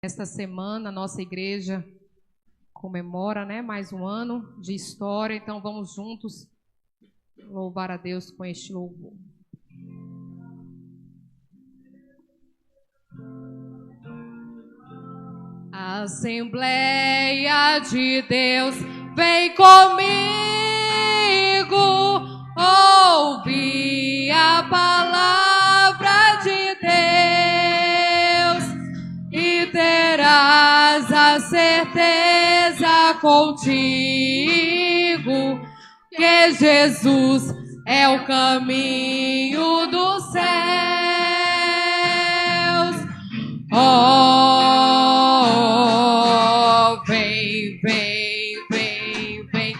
Esta semana, a nossa igreja comemora, mais um ano de história, então vamos juntos louvar a Deus com este louvor. A Assembleia de Deus, vem comigo, ouvi a palavra de Deus e terás a certeza contigo que Jesus é o caminho dos céus. Oh, vem, vem, vem, vem,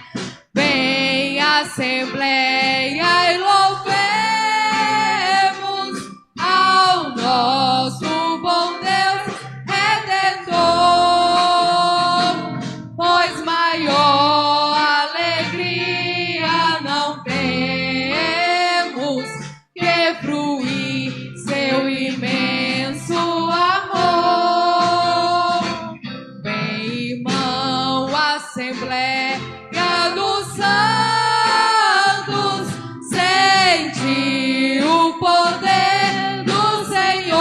vem, Assembleia, e louvemos ao nosso bom Deus Redentor, pois maior alegria não temos que fruir seu imenso amor. Vem, irmão, Assembleia dos Santos, sente o poder do Senhor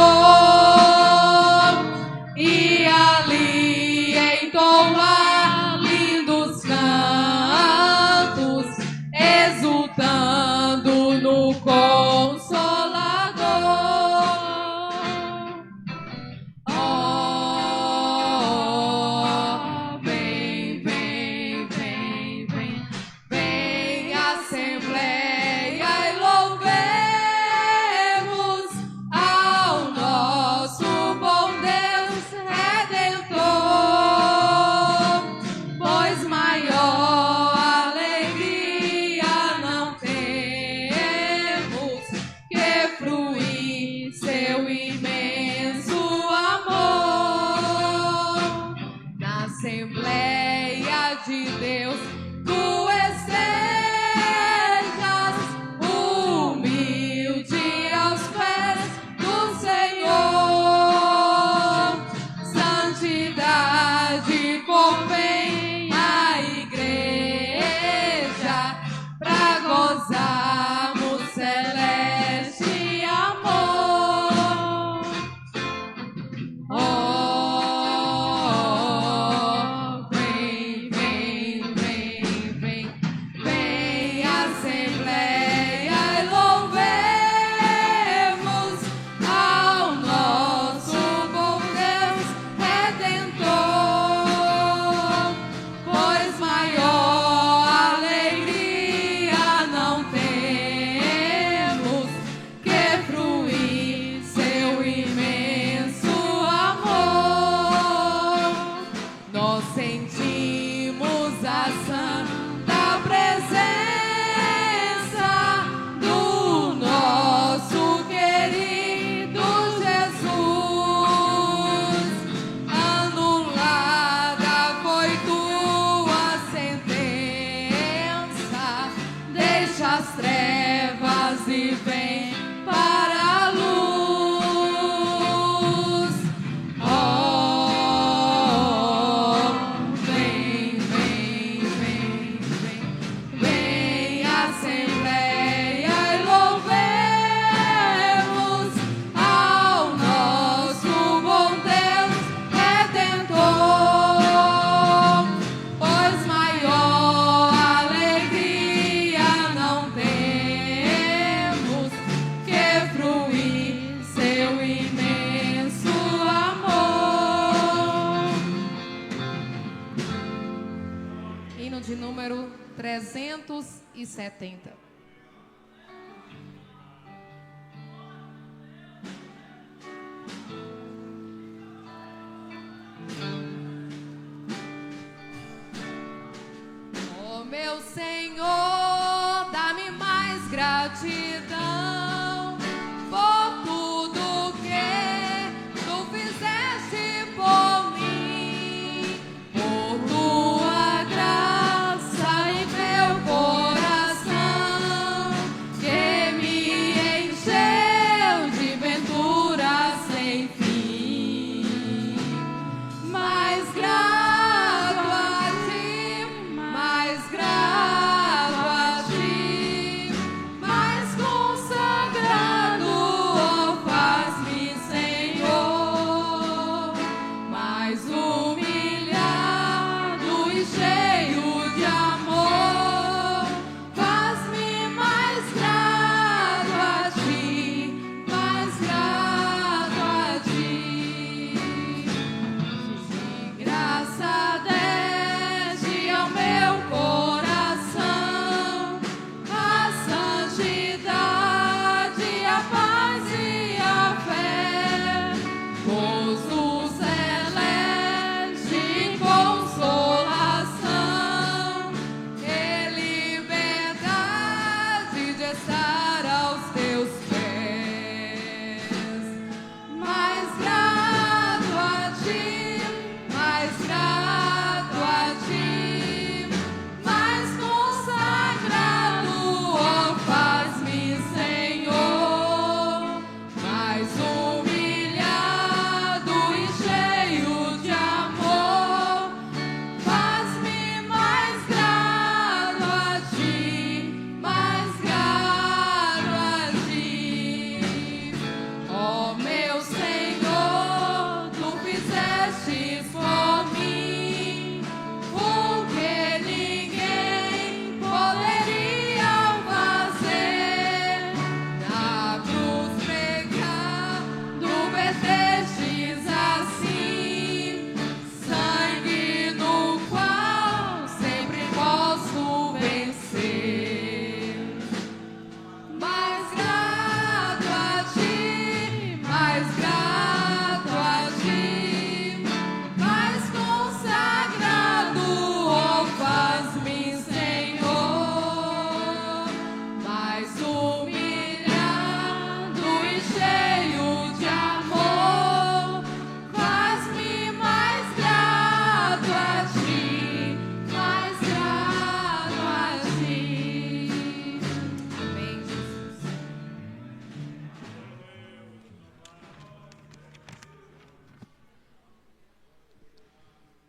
e ali entoar lindos cantos, exultando no Consolador. Oh, vem, vem, vem, vem, vem, Assembleia, e louvemos ao nosso bom Deus Redentor, pois maior alegria não temos que fruir seu imenso amor. Na Assembleia de Deus, tu estejas humilde aos pés do Senhor. Santidade convém à igreja pra gozarmos celeste amor. Oh, vem, vem, vem, vem, vem, Assembleia, e louvemos ao nosso bom Deus Redentor, pois maior alegria não temos que fruir seu imenso amor. Nós sentimos a santa presença do nosso querido Jesus. Anulada foi tua sentença, deixa as trevas e vem para a luz. Oh, vem, vem, vem, vem, vem, Assembleia, e louvemos ao nosso bom Deus Redentor, pois maior alegria não temos que fruir seu imenso amor. Hino de número 370. Oh, meu Senhor, dá-me mais gratidão por tudo que tu fizeste por mim, por tua graça e meu coração, que me encheu de ventura sem fim.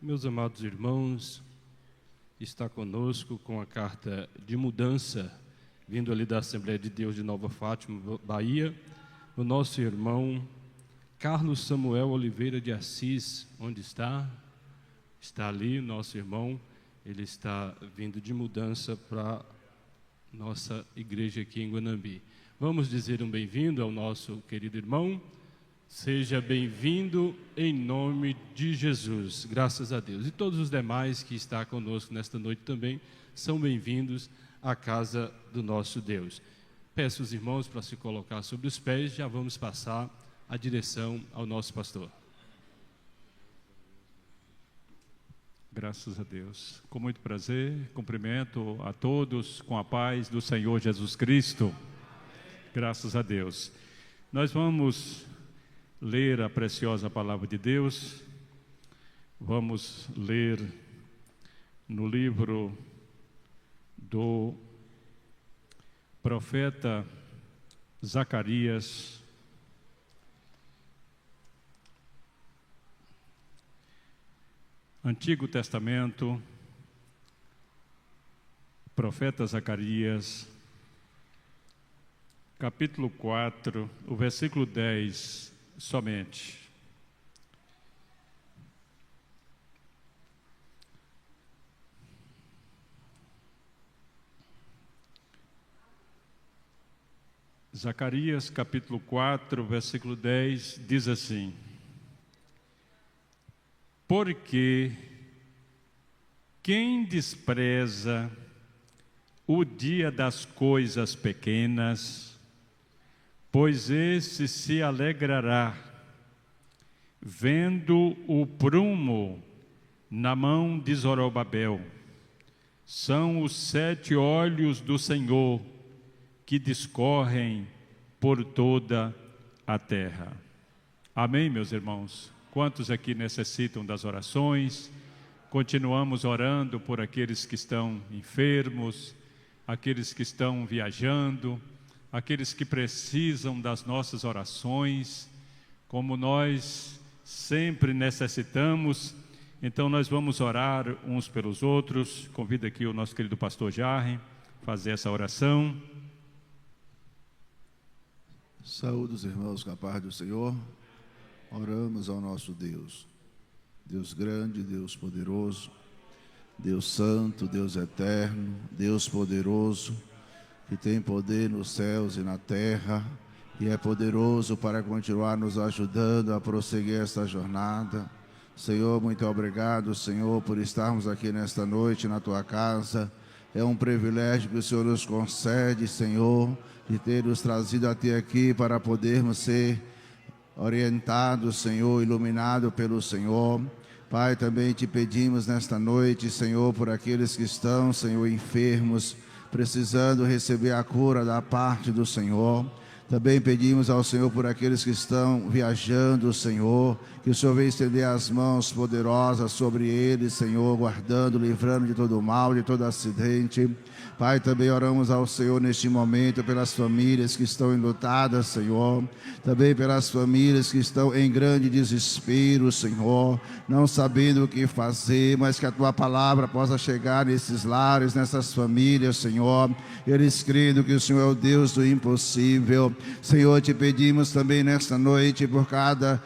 Meus amados irmãos, está conosco com a carta de mudança, vindo ali da Assembleia de Deus de Nova Fátima, Bahia, o nosso irmão Carlos Samuel Oliveira de Assis. Onde está? Está ali, nosso irmão. Ele está vindo de mudança para nossa igreja aqui em Guanambi. Vamos dizer um bem-vindo ao nosso querido irmão. Seja bem-vindo em nome de Jesus, graças a Deus. E todos os demais que estão conosco nesta noite também são bem-vindos à casa do nosso Deus. Peço os irmãos para se colocar sobre os pés, já vamos passar a direção ao nosso pastor. Graças a Deus. Com muito prazer, cumprimento a todos com a paz do Senhor Jesus Cristo. Graças a Deus. Nós vamos ler a preciosa palavra de Deus. Vamos ler no livro do profeta Zacarias, Antigo Testamento, profeta Zacarias, capítulo 4, o versículo 10 somente. Zacarias, capítulo 4, versículo 10, diz assim: porque quem despreza o dia das coisas pequenas, pois esse se alegrará, vendo o prumo na mão de Zorobabel. São os 7 olhos do Senhor que discorrem por toda a terra. Amém, meus irmãos? Quantos aqui necessitam das orações? Continuamos orando por aqueles que estão enfermos, aqueles que estão viajando, aqueles que precisam das nossas orações, como nós sempre necessitamos. Então nós vamos orar uns pelos outros. Convido aqui o nosso querido pastor Jarre a fazer essa oração. Saúde os irmãos com a paz do Senhor. Oramos ao nosso Deus, Deus grande, Deus poderoso, Deus santo, Deus eterno, Deus poderoso, que tem poder nos céus e na terra, e é poderoso para continuar nos ajudando a prosseguir esta jornada. Senhor, muito obrigado, Senhor, por estarmos aqui nesta noite na Tua casa. É um privilégio que o Senhor nos concede, Senhor, de ter nos trazido até aqui para podermos ser orientado, Senhor, iluminado pelo Senhor. Pai, também te pedimos nesta noite, Senhor, por aqueles que estão, Senhor, enfermos, precisando receber a cura da parte do Senhor. Também pedimos ao Senhor por aqueles que estão viajando, Senhor, que o Senhor venha estender as mãos poderosas sobre eles, Senhor, guardando, livrando de todo mal, de todo acidente. Pai, também oramos ao Senhor neste momento pelas famílias que estão enlutadas, Senhor. Também pelas famílias que estão em grande desespero, Senhor, não sabendo o que fazer, mas que a Tua palavra possa chegar nesses lares, nessas famílias, Senhor. Eles crendo que o Senhor é o Deus do impossível. Senhor, te pedimos também nesta noite por cada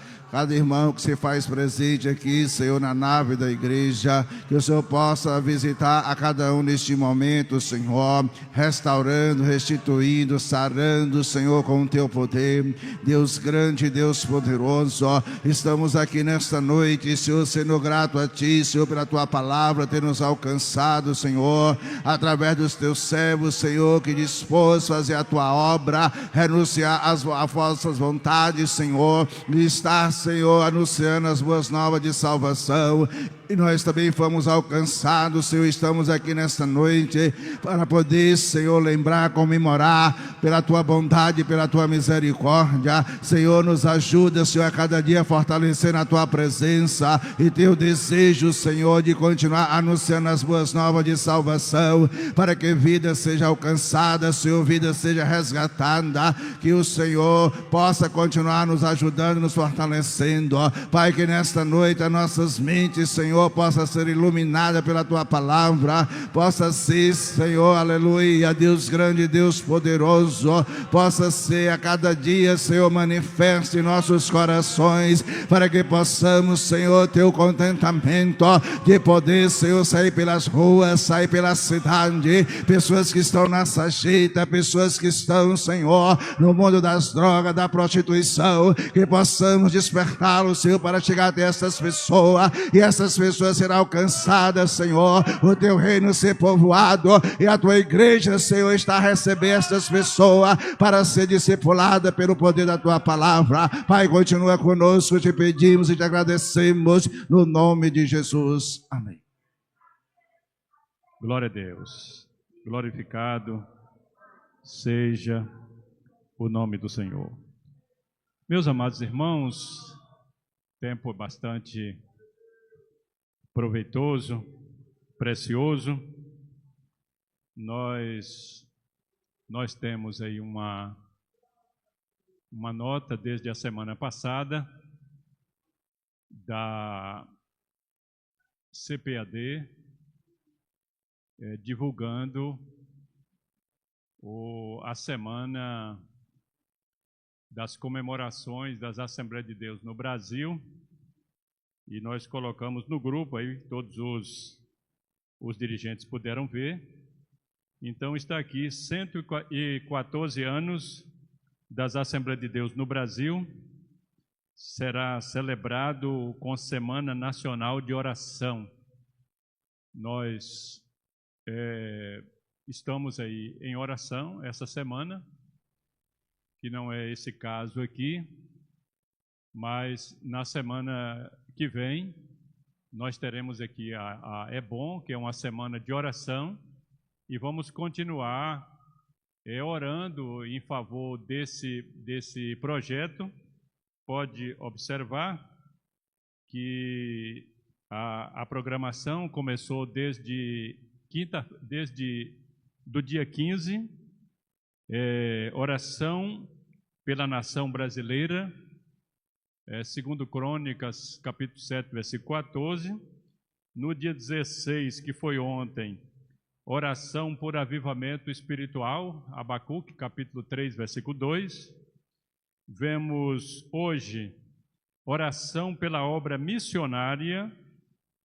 irmão que se faz presente aqui, Senhor, na nave da igreja, que o Senhor possa visitar a cada um neste momento, Senhor, restaurando, restituindo, sarando, Senhor, com o Teu poder. Deus grande, Deus poderoso, estamos aqui nesta noite, Senhor, sendo grato a Ti, Senhor, pela Tua palavra ter nos alcançado, Senhor, através dos Teus servos, Senhor, que dispôs fazer a Tua obra, renunciar às vossas vontades, Senhor, e estar, Senhor, anunciando as boas novas de salvação. E nós também fomos alcançados, Senhor, estamos aqui nesta noite para poder, Senhor, lembrar, comemorar pela Tua bondade, pela Tua misericórdia. Senhor, nos ajuda, Senhor, a cada dia fortalecer na Tua presença e ter o desejo, Senhor, de continuar anunciando as boas novas de salvação, para que vida seja alcançada, Senhor, vida seja resgatada, que o Senhor possa continuar nos ajudando, nos fortalecendo. Pai, que nesta noite as nossas mentes, Senhor, Senhor, possa ser iluminada pela tua palavra, possa ser, Senhor, aleluia, Deus grande, Deus poderoso, possa ser a cada dia, Senhor, manifeste em nossos corações, para que possamos, Senhor, ter o contentamento de poder, Senhor, sair pelas ruas, sair pela cidade, pessoas que estão na sarjeta, pessoas que estão, Senhor, no mundo das drogas, da prostituição, que possamos despertá-los, Senhor, para chegar até essas pessoas, e essas pessoas serão alcançadas, Senhor, o teu reino ser povoado, e a tua igreja, Senhor, está a receber essas pessoas para ser discipulada pelo poder da tua palavra. Pai, continua conosco, te pedimos e te agradecemos, no nome de Jesus. Amém. Glória a Deus. Glorificado seja o nome do Senhor. Meus amados irmãos, tempo bastante proveitoso, precioso. Nós temos aí uma nota desde a semana passada da CPAD, divulgando a semana das comemorações das Assembleias de Deus no Brasil, e nós colocamos no grupo aí, todos os dirigentes puderam ver. Então está aqui 114 anos das Assembleias de Deus no Brasil. Será celebrado com Semana Nacional de Oração. Nós estamos aí em oração essa semana, que não é esse caso aqui, mas na semana que vem nós teremos aqui a É Bom, que é uma semana de oração, e vamos continuar orando em favor desse projeto. Pode observar que a programação começou desde do dia 15, oração pela nação brasileira, segundo Crônicas, capítulo 7, versículo 14. No dia 16, que foi ontem, oração por avivamento espiritual, Abacuque, capítulo 3, versículo 2. Vemos hoje oração pela obra missionária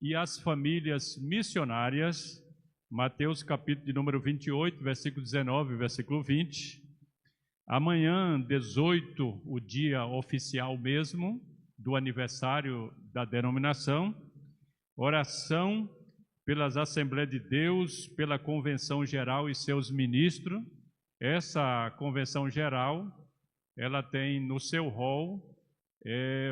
e as famílias missionárias, Mateus capítulo de número 28, versículo 19 e versículo 20. Amanhã, 18, o dia oficial mesmo do aniversário da denominação, oração pelas Assembleias de Deus, pela Convenção Geral e seus ministros. Essa Convenção Geral, ela tem no seu rol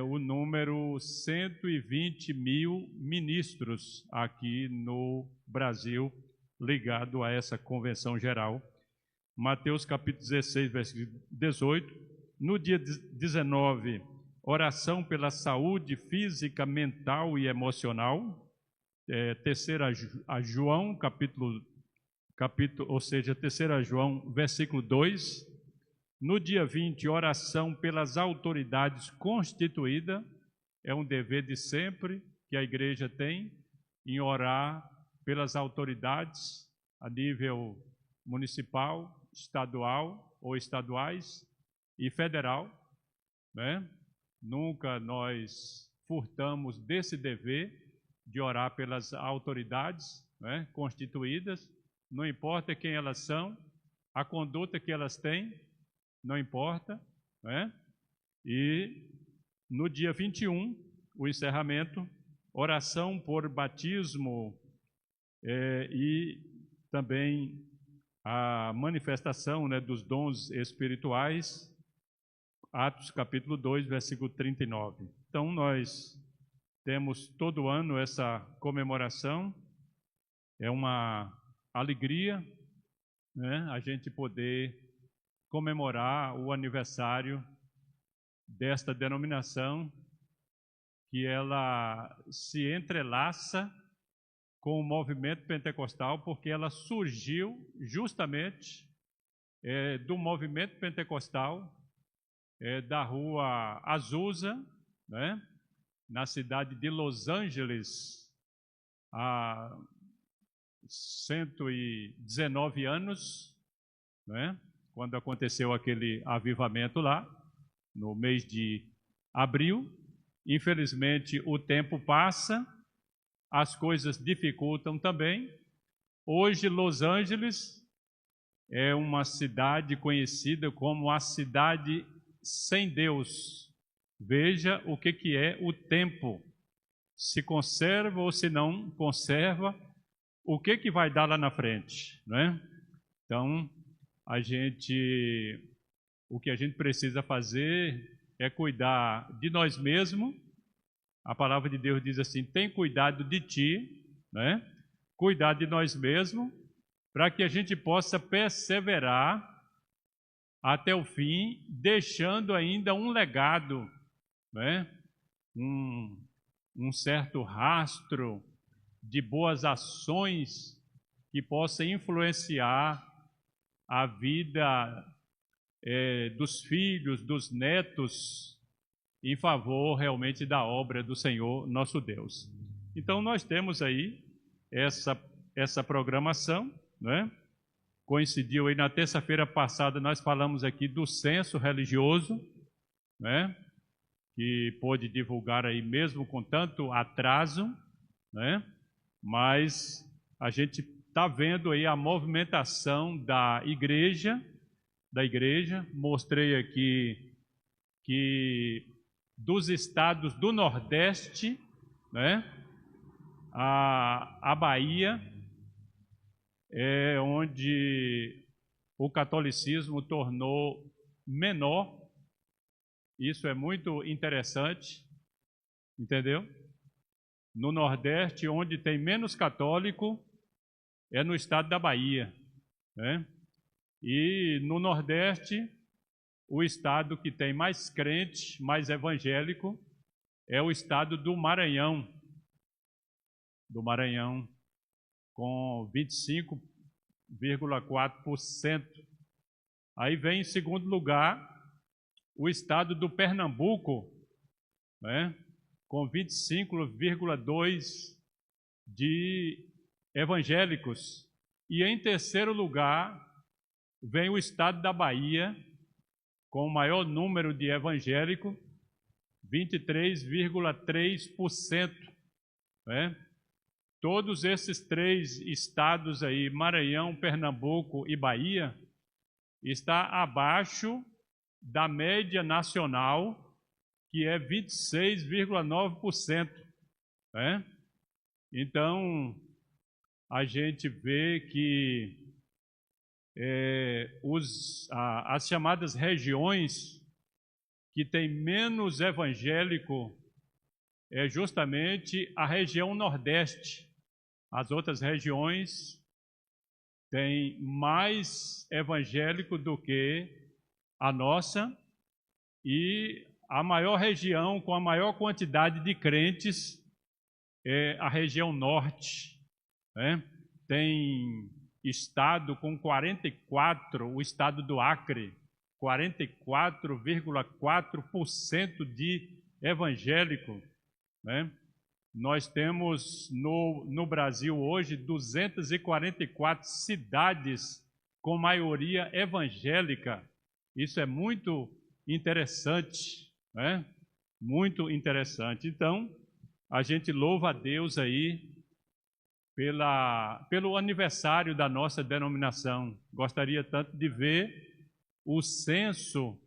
o número 120 mil ministros aqui no Brasil, ligado a essa Convenção Geral. Mateus capítulo 16, versículo 18. No dia 19, oração pela saúde física, mental e emocional. Terceira João, terceira João, versículo 2. No dia 20, oração pelas autoridades constituídas. É um dever de sempre que a igreja tem em orar pelas autoridades a nível municipal, estadual ou estaduais e federal, né? Nunca nós furtamos desse dever de orar pelas autoridades, né, constituídas, não importa quem elas são, a conduta que elas têm, não importa, né? E no dia 21, o encerramento, oração por batismo e também a manifestação, né, dos dons espirituais, Atos capítulo 2, versículo 39. Então, nós temos todo ano essa comemoração, é uma alegria, né, a gente poder comemorar o aniversário desta denominação, que ela se entrelaça com o movimento pentecostal, porque ela surgiu justamente do movimento pentecostal da rua Azusa, né, na cidade de Los Angeles, há 119 anos, né? Quando aconteceu aquele avivamento lá, no mês de abril. Infelizmente, o tempo passa, as coisas dificultam também. Hoje, Los Angeles é uma cidade conhecida como a cidade sem Deus. Veja o que é o tempo. Se conserva ou se não conserva, o que vai dar lá na frente, né? Então, o que a gente precisa fazer é cuidar de nós mesmos. A palavra de Deus diz assim: tem cuidado de ti, né? Cuidar de nós mesmos, para que a gente possa perseverar até o fim, deixando ainda um legado, né? Um certo rastro de boas ações que possa influenciar a vida dos filhos, dos netos, em favor realmente da obra do Senhor nosso Deus. Então nós temos aí essa programação, né? Coincidiu aí na terça-feira passada, nós falamos aqui do censo religioso, né? Que pôde divulgar aí mesmo com tanto atraso, né? Mas a gente está vendo aí a movimentação da igreja. Mostrei aqui que dos estados do Nordeste, né, a Bahia é onde o catolicismo tornou menor. Isso é muito interessante, entendeu? No Nordeste, onde tem menos católico, é no estado da Bahia, né? E no Nordeste, o estado que tem mais crente, mais evangélico, é o estado do Maranhão. Com 25,4%. Aí vem em segundo lugar o estado do Pernambuco, né, com 25,2% de evangélicos. E em terceiro lugar vem o estado da Bahia, com o maior número de evangélicos, 23,3%. Né? Todos esses três estados aí, Maranhão, Pernambuco e Bahia, está abaixo da média nacional, que é 26,9%. Né? Então, a gente vê que as chamadas regiões que têm menos evangélico é justamente a região Nordeste. As outras regiões têm mais evangélico do que a nossa, e a maior região com a maior quantidade de crentes é a região Norte, né? Tem estado com 44, o estado do Acre, 44,4% de evangélico, né? Nós temos no Brasil hoje 244 cidades com maioria evangélica. Isso é muito interessante, né? Muito interessante. Então, a gente louva a Deus aí pelo aniversário da nossa denominação. Gostaria tanto de ver o censo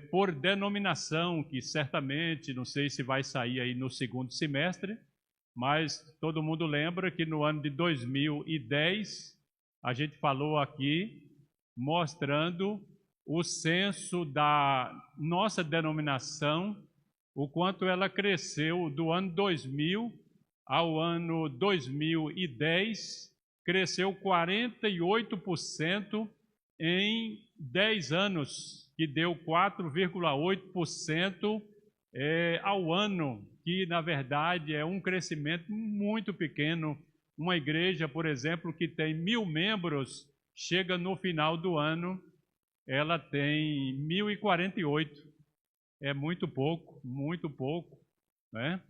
por denominação, que certamente, não sei se vai sair aí no segundo semestre, mas todo mundo lembra que no ano de 2010, a gente falou aqui, mostrando o censo da nossa denominação, o quanto ela cresceu do ano 2000 ao ano 2010, cresceu 48% em 10 anos, que deu 4,8% ao ano, que na verdade é um crescimento muito pequeno. Uma igreja, por exemplo, que tem 1.000 membros, chega no final do ano, ela tem 1.048. É muito pouco, né?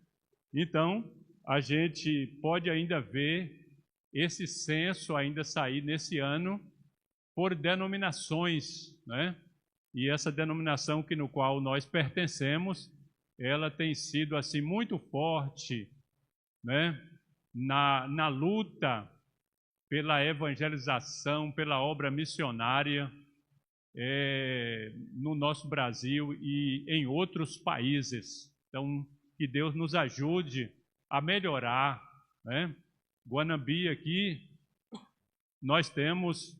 Então, a gente pode ainda ver esse censo ainda sair nesse ano por denominações, né? E essa denominação no qual nós pertencemos, ela tem sido assim muito forte, né? Na luta pela evangelização, pela obra missionária no nosso Brasil e em outros países. Então, que Deus nos ajude a melhorar, né? Guanambi aqui, nós temos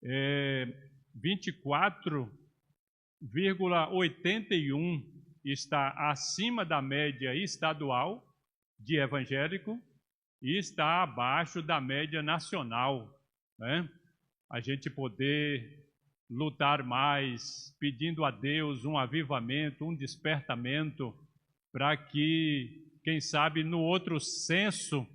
24,81 está acima da média estadual de evangélico e está abaixo da média nacional, né? A gente poder lutar mais, pedindo a Deus um avivamento, um despertamento, para que, quem sabe, no outro censo,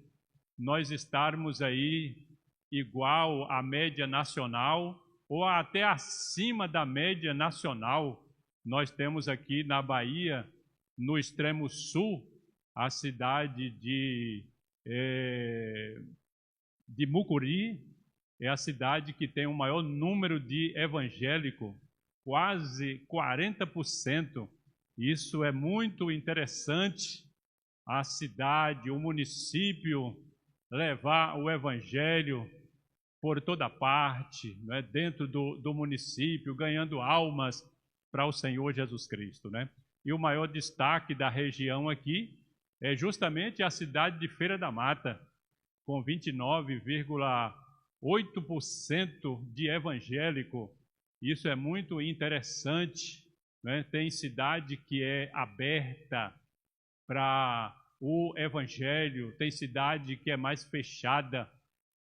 nós estarmos aí igual à média nacional ou até acima da média nacional. Nós temos aqui na Bahia, no extremo sul, a cidade de Mucuri, é a cidade que tem o maior número de evangélicos, quase 40%. Isso é muito interessante, a cidade, o município, levar o evangelho por toda parte, né, dentro do município, ganhando almas para o Senhor Jesus Cristo, né? E o maior destaque da região aqui é justamente a cidade de Feira da Mata, com 29,8% de evangélico. Isso é muito interessante, né? Tem cidade que é aberta para o evangelho, tem cidade que é mais fechada.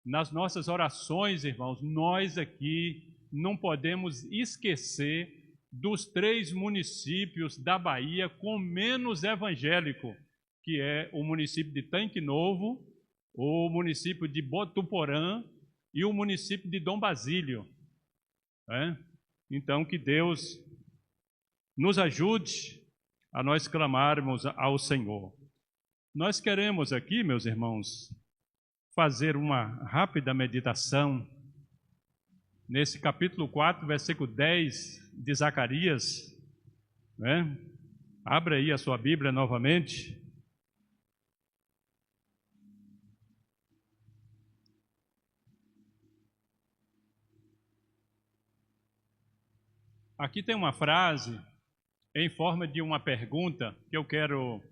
Nas nossas orações, irmãos, nós aqui não podemos esquecer dos 3 municípios da Bahia com menos evangélico, que é o município de Tanque Novo, o município de Botuporã e o município de Dom Basílio, né? Então, que Deus nos ajude a nós clamarmos ao Senhor. Nós queremos aqui, meus irmãos, fazer uma rápida meditação nesse capítulo 4, versículo 10 de Zacarias, né? Abra aí a sua Bíblia novamente. Aqui tem uma frase em forma de uma pergunta que eu quero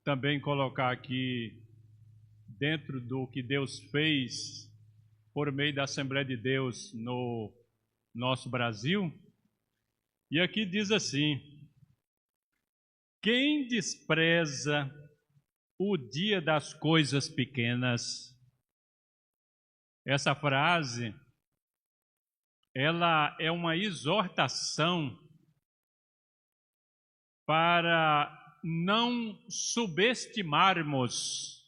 também colocar aqui dentro do que Deus fez por meio da Assembleia de Deus no nosso Brasil. E aqui diz assim: quem despreza o dia das coisas pequenas? Essa frase, ela é uma exortação para não subestimarmos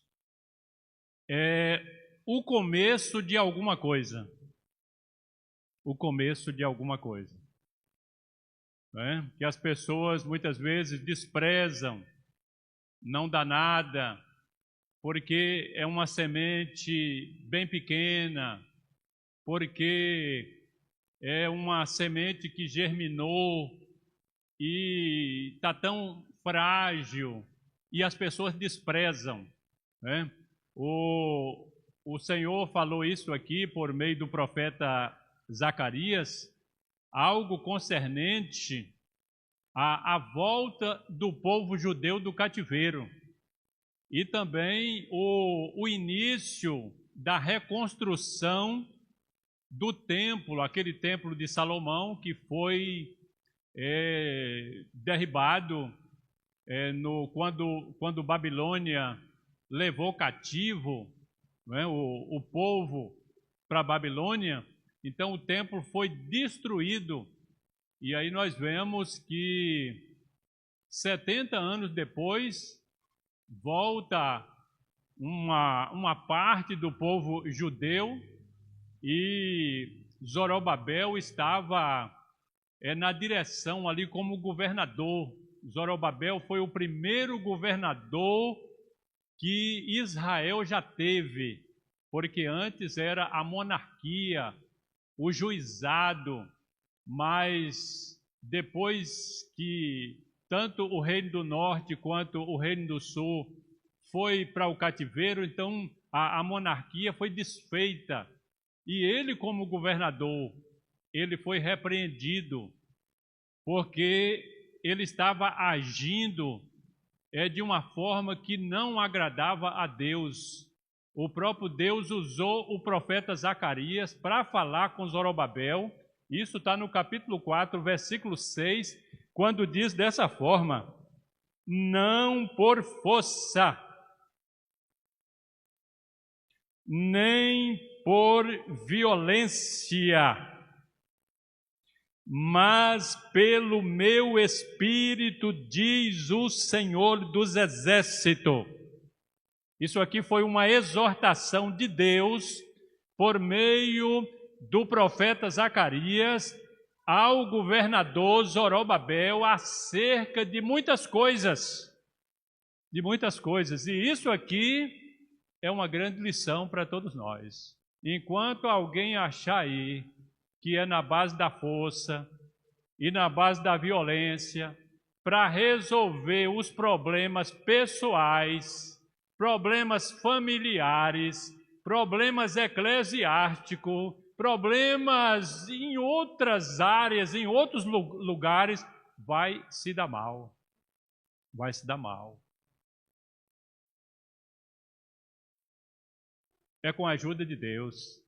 o começo de alguma coisa. O começo de alguma coisa. Né? Que as pessoas muitas vezes desprezam, não dá nada, porque é uma semente bem pequena, porque é uma semente que germinou e está tão frágil, e as pessoas desprezam, né? O Senhor falou isso aqui por meio do profeta Zacarias, algo concernente à volta do povo judeu do cativeiro e também o início da reconstrução do templo, aquele templo de Salomão que foi derribado quando Babilônia levou cativo, né, o povo para a Babilônia. Então o templo foi destruído, e aí nós vemos que 70 anos depois volta uma parte do povo judeu, e Zorobabel estava na direção ali como governador. Zorobabel foi o primeiro governador que Israel já teve, porque antes era a monarquia, o juizado, mas depois que tanto o Reino do Norte quanto o Reino do Sul foi para o cativeiro, então a monarquia foi desfeita. E ele, como governador, ele foi repreendido, porque ele estava agindo de uma forma que não agradava a Deus. O próprio Deus usou o profeta Zacarias para falar com Zorobabel. Isso está no capítulo 4, versículo 6, quando diz dessa forma: não por força, nem por violência, mas pelo meu Espírito, diz o Senhor dos Exércitos. Isso aqui foi uma exortação de Deus por meio do profeta Zacarias ao governador Zorobabel acerca de muitas coisas. E isso aqui é uma grande lição para todos nós. Enquanto alguém achar aí que é na base da força e na base da violência para resolver os problemas pessoais, problemas familiares, problemas eclesiásticos, problemas em outras áreas, em outros lugares, vai se dar mal. Vai se dar mal. É com a ajuda de Deus.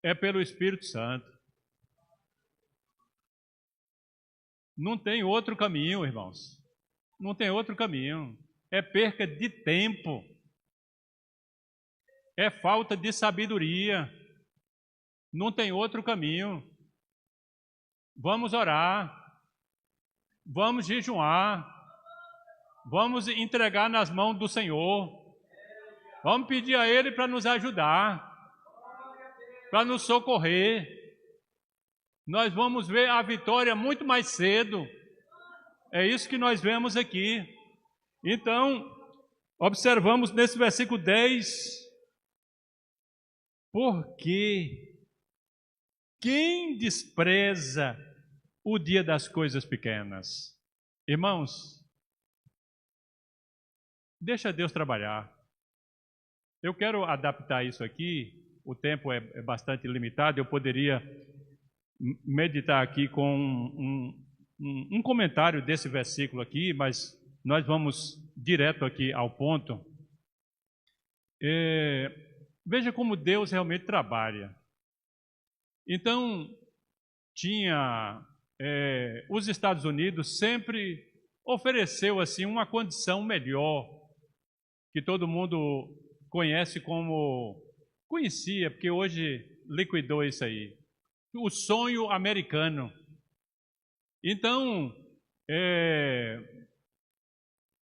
É pelo Espírito Santo. Não tem outro caminho, irmãos. Não tem outro caminho. É perca de tempo. É falta de sabedoria. Não tem outro caminho. Vamos orar. Vamos jejuar. Vamos entregar nas mãos do Senhor. Vamos pedir a Ele para nos ajudar, para nos socorrer. Nós vamos ver a vitória muito mais cedo. É isso que nós vemos aqui. Então, observamos nesse versículo 10, porque quem despreza o dia das coisas pequenas? Irmãos, deixa Deus trabalhar. Eu quero adaptar isso aqui, o tempo é bastante limitado, eu poderia meditar aqui com um comentário desse versículo aqui, mas nós vamos direto aqui ao ponto. Veja como Deus realmente trabalha. Então, os Estados Unidos sempre ofereceu assim uma condição melhor, que todo mundo conhecia, porque hoje liquidou isso aí. O sonho americano. Então,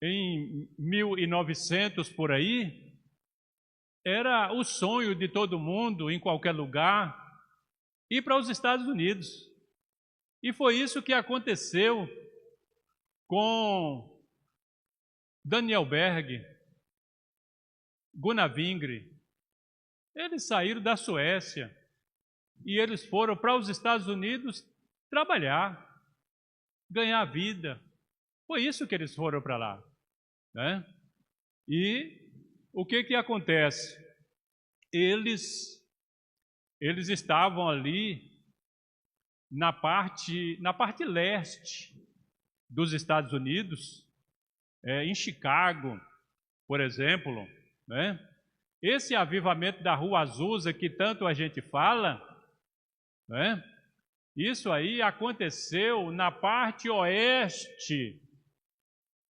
em 1900 por aí, era o sonho de todo mundo, em qualquer lugar, ir para os Estados Unidos. E foi isso que aconteceu com Daniel Berg, Gunnar Wingre. Eles saíram da Suécia e eles foram para os Estados Unidos trabalhar, ganhar vida. Foi isso que eles foram para lá, né? E o que acontece? Eles estavam ali na parte leste dos Estados Unidos, em Chicago, por exemplo, né? Esse avivamento da Rua Azusa que tanto a gente fala, né? Isso aí aconteceu na parte oeste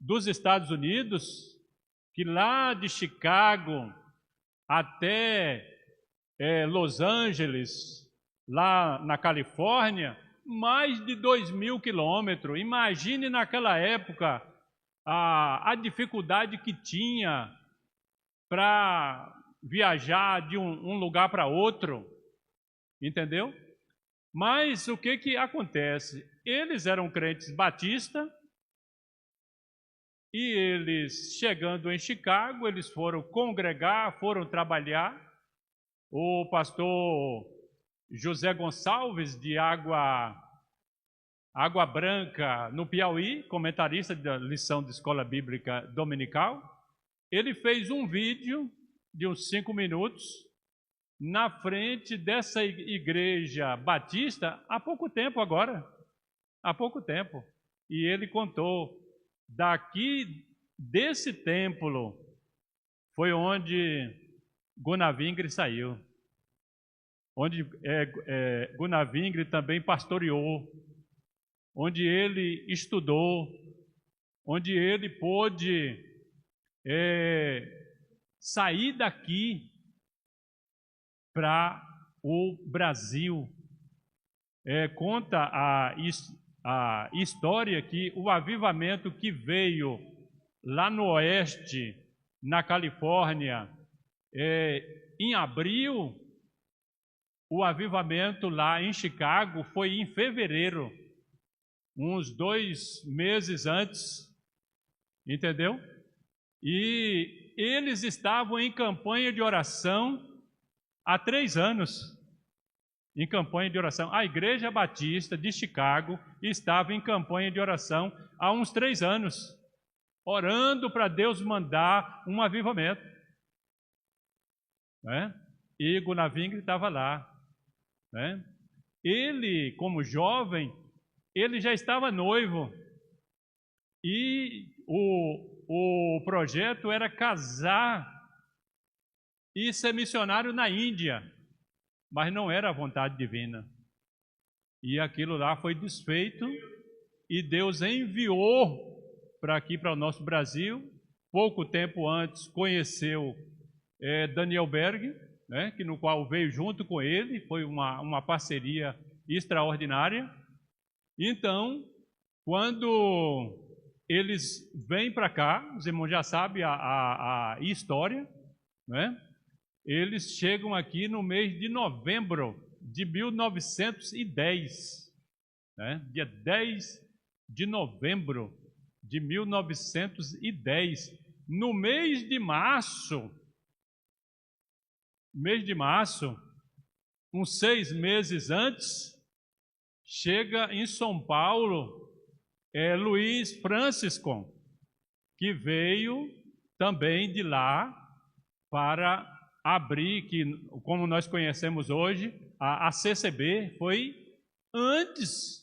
dos Estados Unidos, que lá de Chicago até Los Angeles, lá na Califórnia, mais de 2.000 quilômetros. Imagine naquela época a dificuldade que tinha para viajar de um lugar para outro, entendeu? Mas o que acontece? Eles eram crentes batistas, E eles, chegando em Chicago, eles foram congregar, foram trabalhar. O pastor José Gonçalves, de Água Branca, no Piauí, comentarista da lição de escola bíblica dominical, ele fez um vídeo de uns 5 minutos na frente dessa igreja batista há pouco tempo agora, há pouco tempo. E ele contou, daqui desse templo foi onde Gunavingre saiu, onde Gunavingre também pastoreou, onde ele estudou, onde ele pôde sair daqui para o Brasil. Conta a história que o avivamento que veio lá no oeste, na Califórnia, em abril, o avivamento lá em Chicago foi em fevereiro, uns 2 meses antes, entendeu? E eles estavam em campanha de oração há 3 anos, em campanha de oração. A Igreja Batista de Chicago estava em campanha de oração há uns 3 anos, orando para Deus mandar um avivamento, né? E Gunavingre estava lá, né? Ele, como jovem, ele já estava noivo, e o projeto era casar e ser missionário na Índia, mas não era a vontade divina. E aquilo lá foi desfeito, e Deus enviou para aqui, para o nosso Brasil. Pouco tempo antes conheceu Daniel Berg, né, no qual veio junto com ele, foi uma parceria extraordinária. Então, quando eles vêm para cá, os irmãos já sabem a história, né? Eles chegam aqui no mês de novembro de 1910, né? Dia 10 de novembro de 1910. No mês de março, uns 6 meses antes, chega em São Paulo Luiz Francisco, que veio também de lá para abrir, que como nós conhecemos hoje, a CCB, foi antes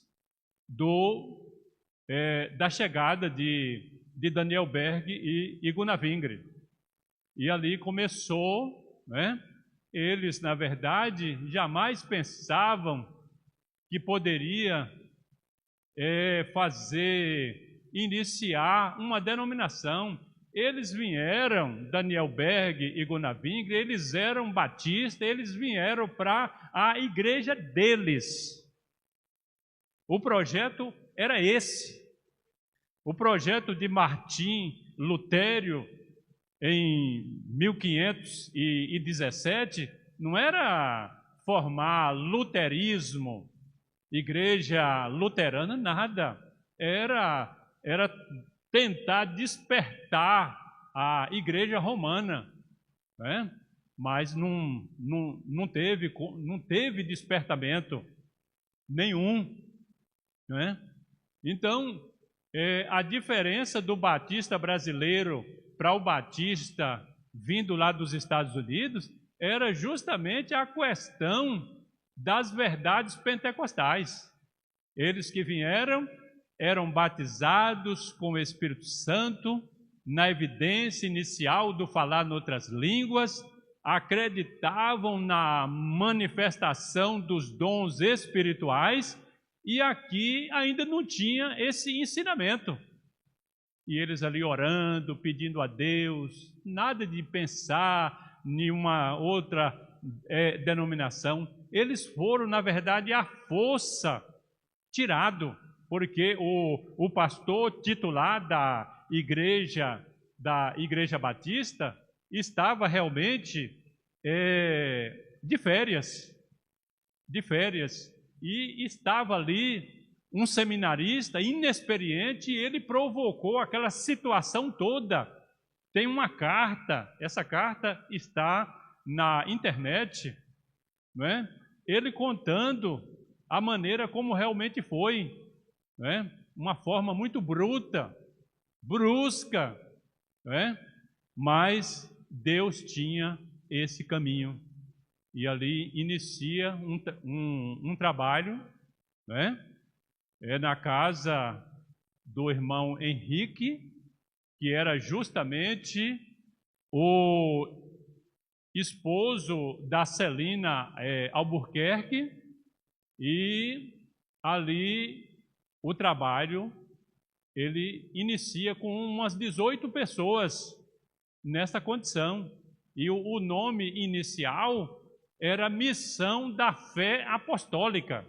da chegada de Daniel Berg e Gunavingre. E ali começou, né? Eles, na verdade, jamais pensavam que poderia iniciar uma denominação. Eles vieram, Daniel Berg e Gunavingre, eles eram batistas, eles vieram para a igreja deles. O projeto era esse. O projeto de Martim Lutério, em 1517, não era formar luterismo, igreja luterana, nada. Era tentar despertar a igreja romana, né? Mas não teve despertamento nenhum, né? Então, a diferença do batista brasileiro para o batista vindo lá dos Estados Unidos era justamente a questão das verdades pentecostais. Eles que vieram eram batizados com o Espírito Santo, na evidência inicial do falar noutras línguas, acreditavam na manifestação dos dons espirituais, e aqui ainda não tinha esse ensinamento. E eles ali orando, pedindo a Deus, nada de pensar em uma outra denominação. Eles foram, na verdade, à força tirado, porque o pastor titular da igreja batista estava realmente de férias, e estava ali um seminarista inexperiente, e ele provocou aquela situação toda. Tem uma carta, essa carta está na internet, não é? Ele contando a maneira como realmente foi, não é? Uma forma muito bruta, brusca, não é? Mas Deus tinha esse caminho, e ali inicia um trabalho, não é? Na casa do irmão Henrique, que era justamente o esposo da Celina Albuquerque, e ali o trabalho ele inicia com umas 18 pessoas nessa condição, e o nome inicial era Missão da Fé Apostólica.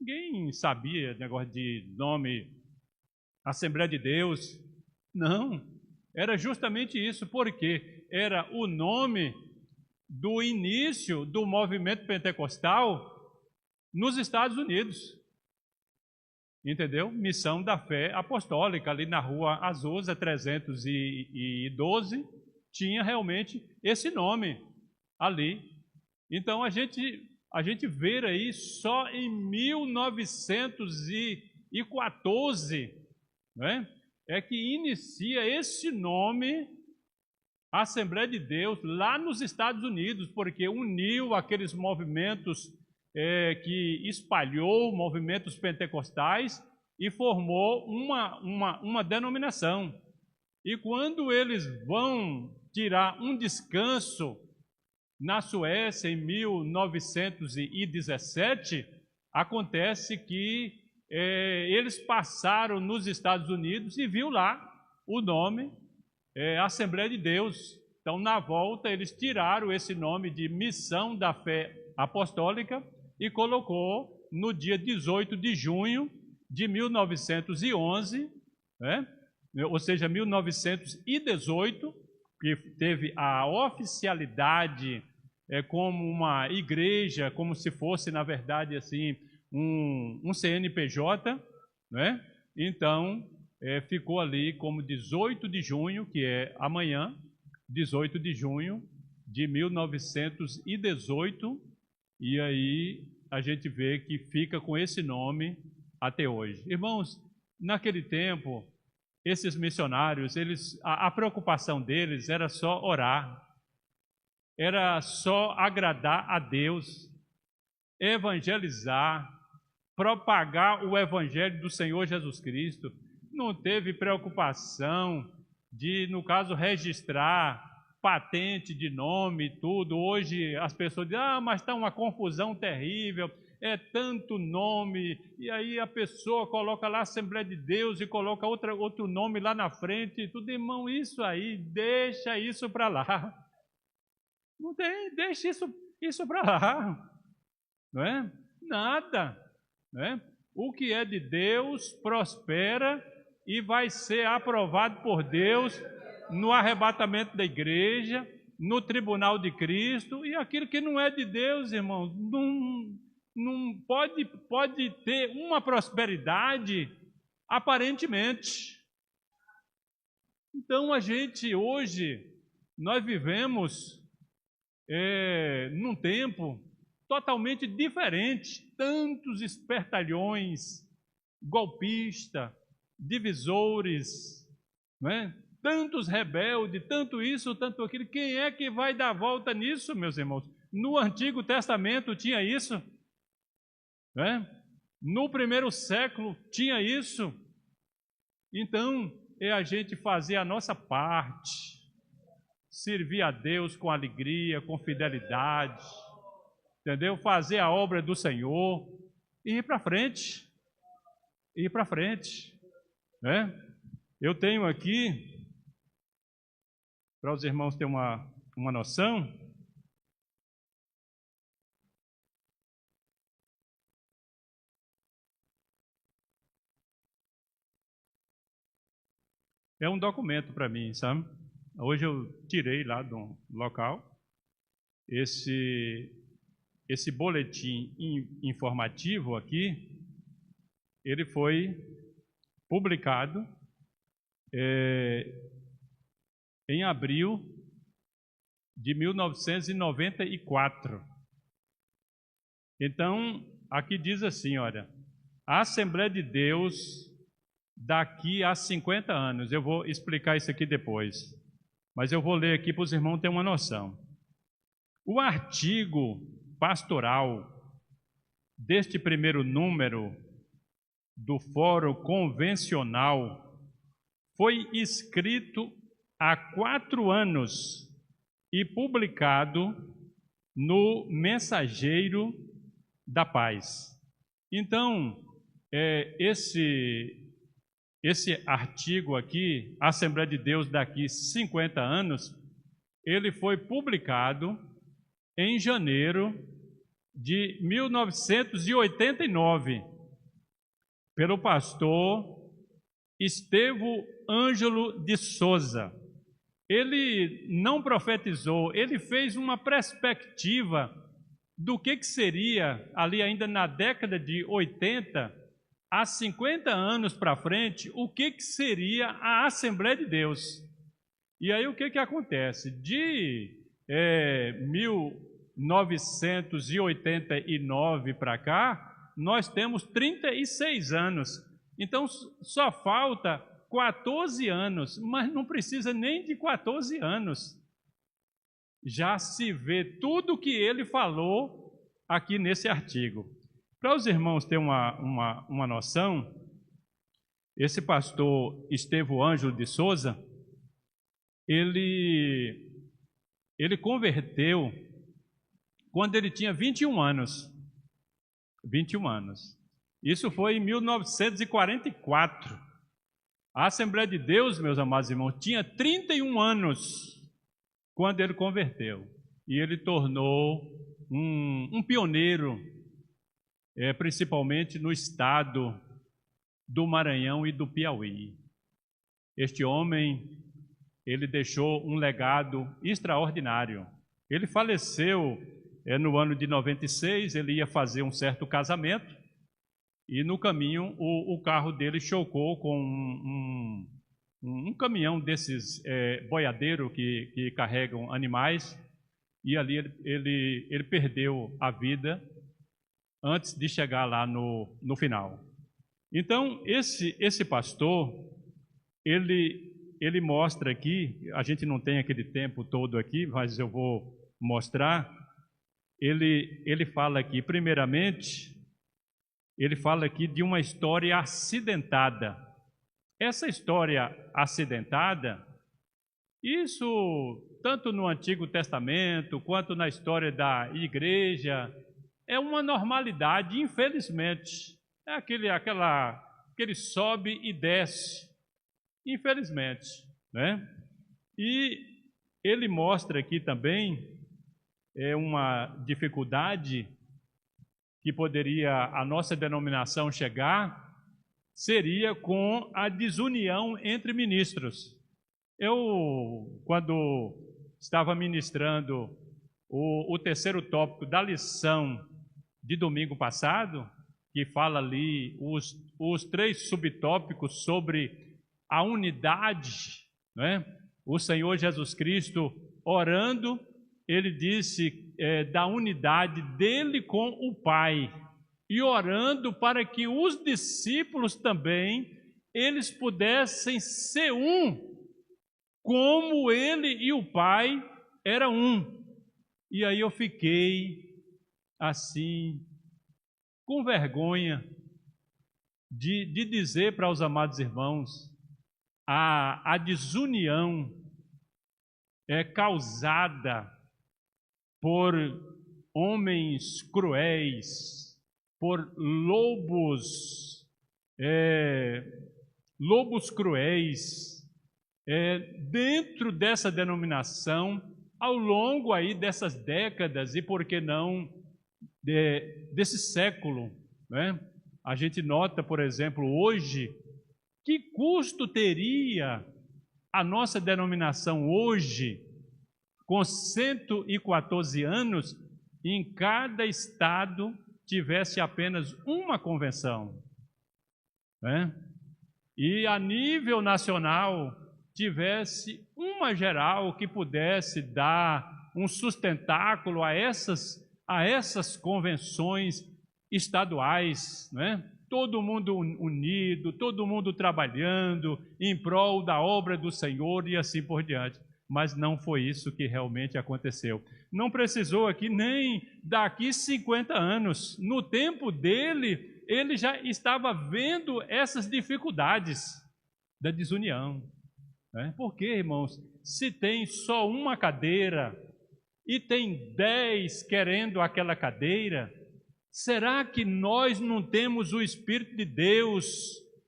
Ninguém sabia negócio de nome Assembleia de Deus. Não, era justamente isso, porque era o nome do início do movimento pentecostal nos Estados Unidos. Entendeu? Missão da Fé Apostólica, ali na rua Azusa 312, tinha realmente esse nome ali. Então a gente vê aí só em 1914, né, é que inicia esse nome, Assembleia de Deus, lá nos Estados Unidos, porque uniu aqueles movimentos que espalhou, movimentos pentecostais, e formou uma denominação. E quando eles vão tirar um descanso na Suécia, em 1917, acontece que eles passaram nos Estados Unidos e viu lá o nome Assembleia de Deus. Então, na volta, eles tiraram esse nome de Missão da Fé Apostólica e colocou no dia 18 de junho de 1911, né? Ou seja, 1918, que teve a oficialidade como uma igreja, como se fosse, na verdade, assim, um CNPJ, né? Então, ficou ali como 18 de junho, que é amanhã, 18 de junho de 1918, e aí a gente vê que fica com esse nome até hoje. Irmãos, naquele tempo, esses missionários, a preocupação deles era só orar, era só agradar a Deus, evangelizar, propagar o evangelho do Senhor Jesus Cristo. Não teve preocupação de, no caso, registrar patente de nome e tudo. Hoje as pessoas dizem, mas está uma confusão terrível, é tanto nome, e aí a pessoa coloca lá Assembleia de Deus e coloca outro nome lá na frente e tudo. Irmão, isso aí, deixa isso para lá. Não tem, deixa isso para lá. Não é? Nada. Não é? O que é de Deus prospera e vai ser aprovado por Deus no arrebatamento da igreja, no tribunal de Cristo, e aquilo que não é de Deus, irmão, não pode ter uma prosperidade aparentemente. Então a gente hoje, nós vivemos num tempo totalmente diferente, tantos espertalhões, golpistas, divisores, não é? Tantos rebeldes, tanto isso, tanto aquilo. Quem é que vai dar volta nisso, meus irmãos? No Antigo Testamento tinha isso, né? No primeiro século tinha isso. Então, é a gente fazer a nossa parte, servir a Deus com alegria, com fidelidade, entendeu? Fazer a obra do Senhor e ir para frente, né? Eu tenho aqui, para os irmãos terem uma noção, é um documento para mim, sabe? Hoje eu tirei lá do local esse boletim informativo aqui. ele foi publicado em abril de 1994. Então, aqui diz assim, olha, a Assembleia de Deus daqui a 50 anos. Eu vou explicar isso aqui depois, mas eu vou ler aqui para os irmãos terem uma noção. O artigo pastoral deste primeiro número do Fórum Convencional foi escrito há 4 anos e publicado no Mensageiro da Paz. Então, esse artigo aqui, Assembleia de Deus daqui 50 anos, ele foi publicado em janeiro de 1989 pelo pastor Estevão Ângelo de Souza. Ele não profetizou, ele fez uma perspectiva do que seria ali ainda na década de 80, há 50 anos para frente, o que seria a Assembleia de Deus. E aí o que acontece? De 1989 para cá, nós temos 36 anos. Então só falta 14 anos, mas não precisa nem de 14 anos. Já se vê tudo o que ele falou aqui nesse artigo. Para os irmãos terem uma noção, esse pastor Estevão Ângelo de Souza, ele converteu quando ele tinha 21 anos. 21 anos. Isso foi em 1944. A Assembleia de Deus, meus amados irmãos, tinha 31 anos quando ele converteu. E ele tornou um pioneiro, principalmente no estado do Maranhão e do Piauí. Este homem, ele deixou um legado extraordinário. Ele faleceu no ano de 96, ele ia fazer um certo casamento, e no caminho o carro dele chocou com um caminhão desses boiadeiro que carregam animais, e ali ele perdeu a vida antes de chegar lá no final. Então, esse pastor, ele mostra aqui, a gente não tem aquele tempo todo aqui, mas eu vou mostrar. Ele fala aqui, primeiramente, ele fala aqui de uma história acidentada. Essa história acidentada, isso tanto no Antigo Testamento quanto na história da igreja, é uma normalidade, infelizmente. É aquele sobe e desce, infelizmente, né? E ele mostra aqui também uma dificuldade que poderia a nossa denominação chegar, seria com a desunião entre ministros. Eu, quando estava ministrando o terceiro tópico da lição de domingo passado, que fala ali os 3 subtópicos sobre a unidade, né? O Senhor Jesus Cristo orando, ele disse da unidade dele com o Pai, e orando para que os discípulos também, eles pudessem ser um, como ele e o Pai eram um. E aí eu fiquei assim, com vergonha de dizer para os amados irmãos, a desunião é causada por homens cruéis, por lobos cruéis, dentro dessa denominação, ao longo aí dessas décadas e, por que não, desse século, né? A gente nota, por exemplo, hoje, que custo teria a nossa denominação hoje, com 114 anos, em cada estado tivesse apenas uma convenção. né? E a nível nacional tivesse uma geral que pudesse dar um sustentáculo a essas convenções estaduais, né? Todo mundo unido, todo mundo trabalhando em prol da obra do Senhor e assim por diante. Mas não foi isso que realmente aconteceu. Não precisou aqui nem daqui 50 anos. No tempo dele, ele já estava vendo essas dificuldades da desunião, né? Por quê, irmãos? Se tem só uma cadeira e tem 10 querendo aquela cadeira, será que nós não temos o Espírito de Deus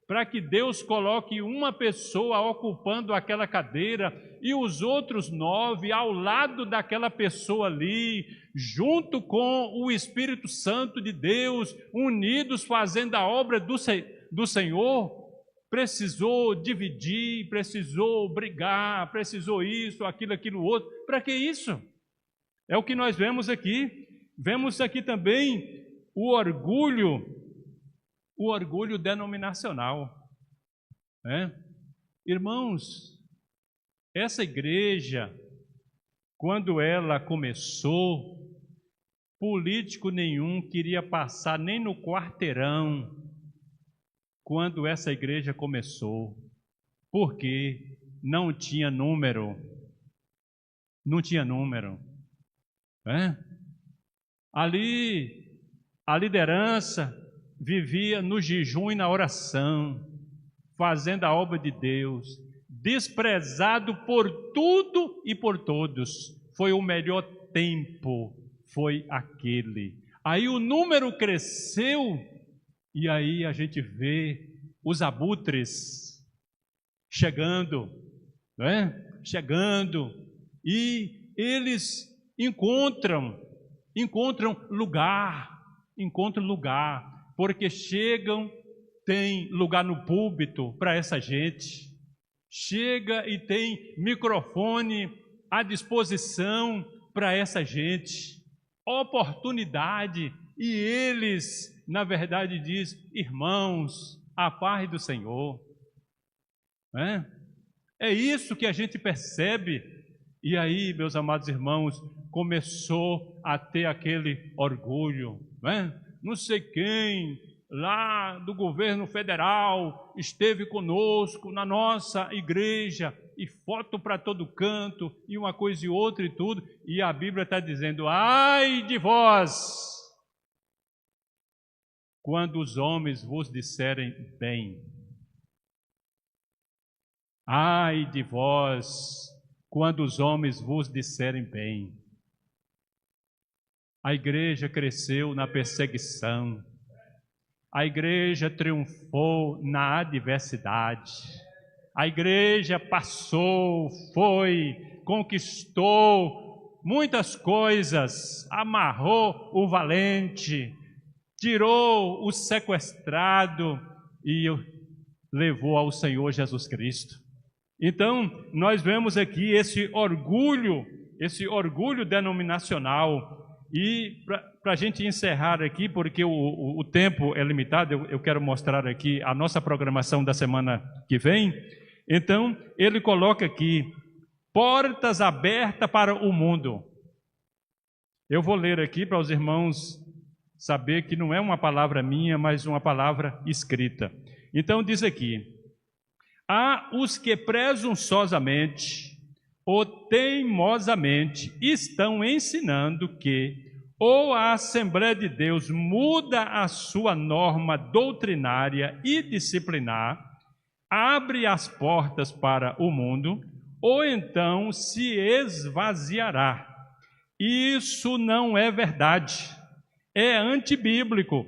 para que Deus coloque uma pessoa ocupando aquela cadeira e os outros 9 ao lado daquela pessoa ali, junto com o Espírito Santo de Deus, unidos fazendo a obra do Senhor? Precisou dividir, precisou brigar, precisou isso, aquilo outro. Para que isso? É o que nós vemos aqui. Vemos aqui também o orgulho denominacional, né? Irmãos, essa igreja, quando ela começou, político nenhum queria passar nem no quarteirão quando essa igreja começou, porque não tinha número, né? Ali a liderança vivia no jejum e na oração, fazendo a obra de Deus, desprezado por tudo e por todos. Foi o melhor tempo, foi aquele. Aí o número cresceu e aí a gente vê os abutres chegando, né? Chegando, e eles encontram lugar, porque chegam, tem lugar no púlpito para essa gente, chega e tem microfone à disposição para essa gente, oportunidade, e eles, na verdade, dizem: irmãos, a paz do Senhor. É isso que a gente percebe. E aí, meus amados irmãos, começou a ter aquele orgulho, não sei quem lá do governo federal esteve conosco na nossa igreja, e foto para todo canto, e uma coisa e outra e tudo, e a Bíblia está dizendo: ai de vós, quando os homens vos disserem bem. Ai de vós, quando os homens vos disserem bem. A igreja cresceu na perseguição, a igreja triunfou na adversidade, a igreja passou, foi, conquistou muitas coisas, amarrou o valente, tirou o sequestrado e levou ao Senhor Jesus Cristo. Então, nós vemos aqui esse orgulho denominacional. E para a gente encerrar aqui, porque o tempo é limitado, eu quero mostrar aqui a nossa programação da semana que vem. Então, ele coloca aqui: portas abertas para o mundo. Eu vou ler aqui para os irmãos saber que não é uma palavra minha, mas uma palavra escrita. Então, diz aqui: há os que presunçosamente ou teimosamente estão ensinando que ou a Assembleia de Deus muda a sua norma doutrinária e disciplinar, abre as portas para o mundo, ou então se esvaziará. Isso não é verdade, é antibíblico,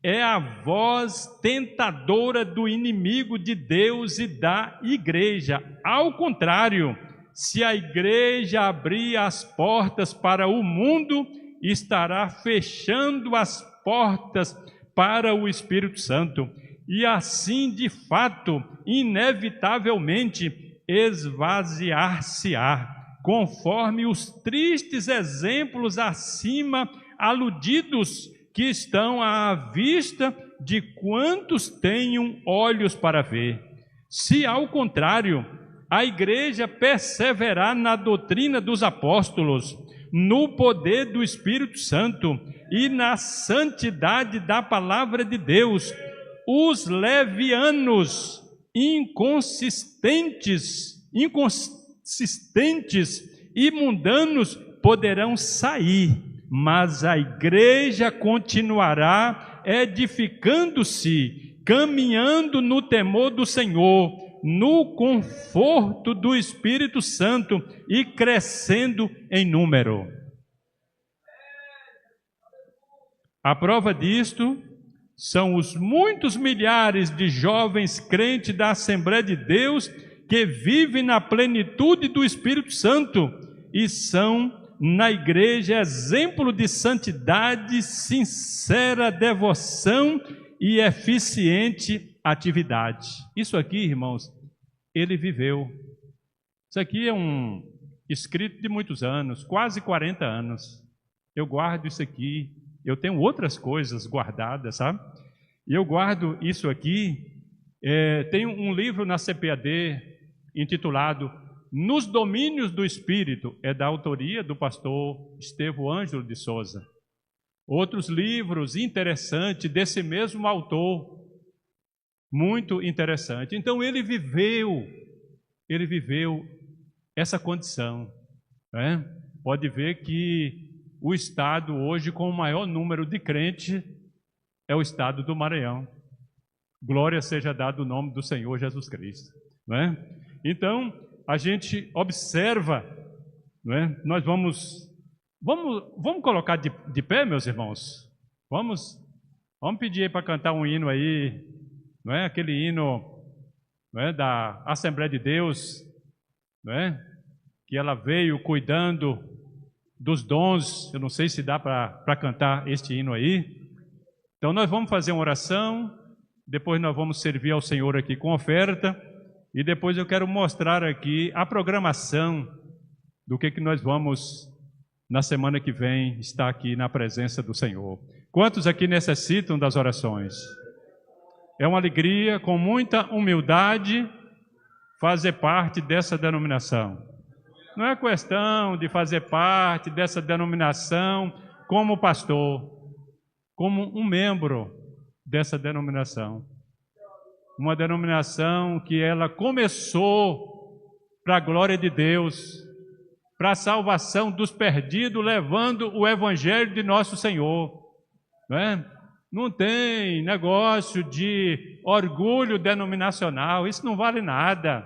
é a voz tentadora do inimigo de Deus e da igreja. Ao contrário, se a igreja abrir as portas para o mundo, estará fechando as portas para o Espírito Santo, e assim, de fato, inevitavelmente, esvaziar-se-á, conforme os tristes exemplos acima aludidos que estão à vista de quantos tenham olhos para ver. Se, ao contrário, a igreja perseverar na doutrina dos apóstolos, no poder do Espírito Santo e na santidade da palavra de Deus, os levianos, inconsistentes e mundanos poderão sair, mas a igreja continuará edificando-se, caminhando no temor do Senhor, no conforto do Espírito Santo e crescendo em número. A prova disto são os muitos milhares de jovens crentes da Assembleia de Deus que vivem na plenitude do Espírito Santo e são na igreja exemplo de santidade, sincera devoção e eficiente atividade. Isso aqui, irmãos, ele viveu. Isso aqui é um escrito de muitos anos, quase 40 anos. Eu guardo isso aqui. Eu tenho outras coisas guardadas, sabe? E eu guardo isso aqui. Tem um livro na CPAD intitulado Nos Domínios do Espírito, é da autoria do pastor Estevão Ângelo de Souza. Outros livros interessantes desse mesmo autor, muito interessante. Então ele viveu essa condição, né? Pode ver que o estado hoje com o maior número de crentes é o estado do Maranhão. Glória seja dado o nome do Senhor Jesus Cristo, né? Então a gente observa, né? Nós vamos colocar de pé, meus irmãos. Vamos pedir aí para cantar um hino aí, não é? Aquele hino, não é? Da Assembleia de Deus, não é? Que ela veio cuidando dos dons. Eu não sei se dá para cantar este hino aí. Então nós vamos fazer uma oração, depois nós vamos servir ao Senhor aqui com oferta, e depois eu quero mostrar aqui a programação do que nós vamos, na semana que vem, estar aqui na presença do Senhor. Quantos aqui necessitam das orações? É uma alegria, com muita humildade, fazer parte dessa denominação. Não é questão de fazer parte dessa denominação como pastor, como um membro dessa denominação. Uma denominação que ela começou para a glória de Deus, para a salvação dos perdidos, levando o evangelho de nosso Senhor, né? Não tem negócio de orgulho denominacional, isso não vale nada.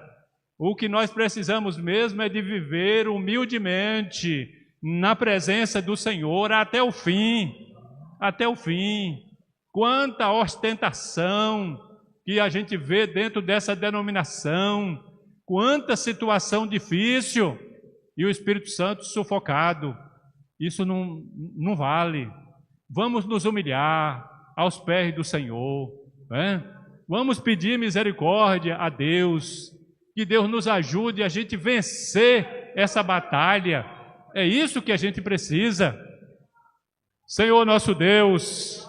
O que nós precisamos mesmo é de viver humildemente na presença do Senhor até o fim, até o fim. Quanta ostentação que a gente vê dentro dessa denominação, quanta situação difícil e o Espírito Santo sufocado. Isso não vale. Vamos nos humilhar aos pés do Senhor, né? Vamos pedir misericórdia a Deus, que Deus nos ajude a gente vencer essa batalha. É isso que a gente precisa. Senhor nosso Deus,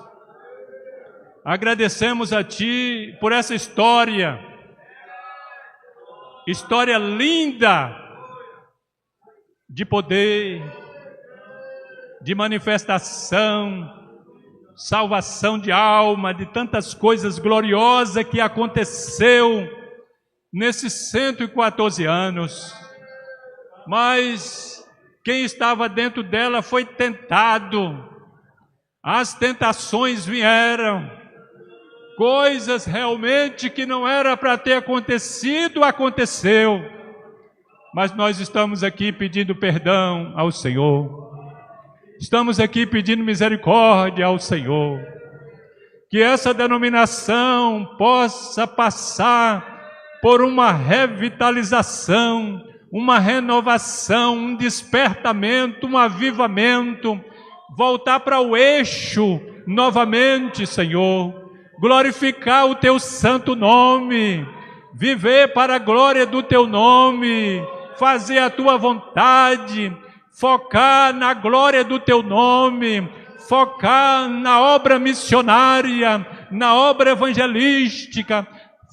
agradecemos a Ti por essa história linda de poder, de manifestação, salvação de alma, de tantas coisas gloriosas que aconteceu nesses 114 anos. Mas quem estava dentro dela foi tentado, as tentações vieram, coisas realmente que não era para ter acontecido, aconteceu. Mas nós estamos aqui pedindo perdão ao Senhor. Estamos aqui pedindo misericórdia ao Senhor. Que essa denominação possa passar por uma revitalização, uma renovação, um despertamento, um avivamento, voltar para o eixo novamente, Senhor. Glorificar o Teu santo nome, viver para a glória do Teu nome, fazer a Tua vontade, focar na glória do Teu nome, focar na obra missionária, na obra evangelística,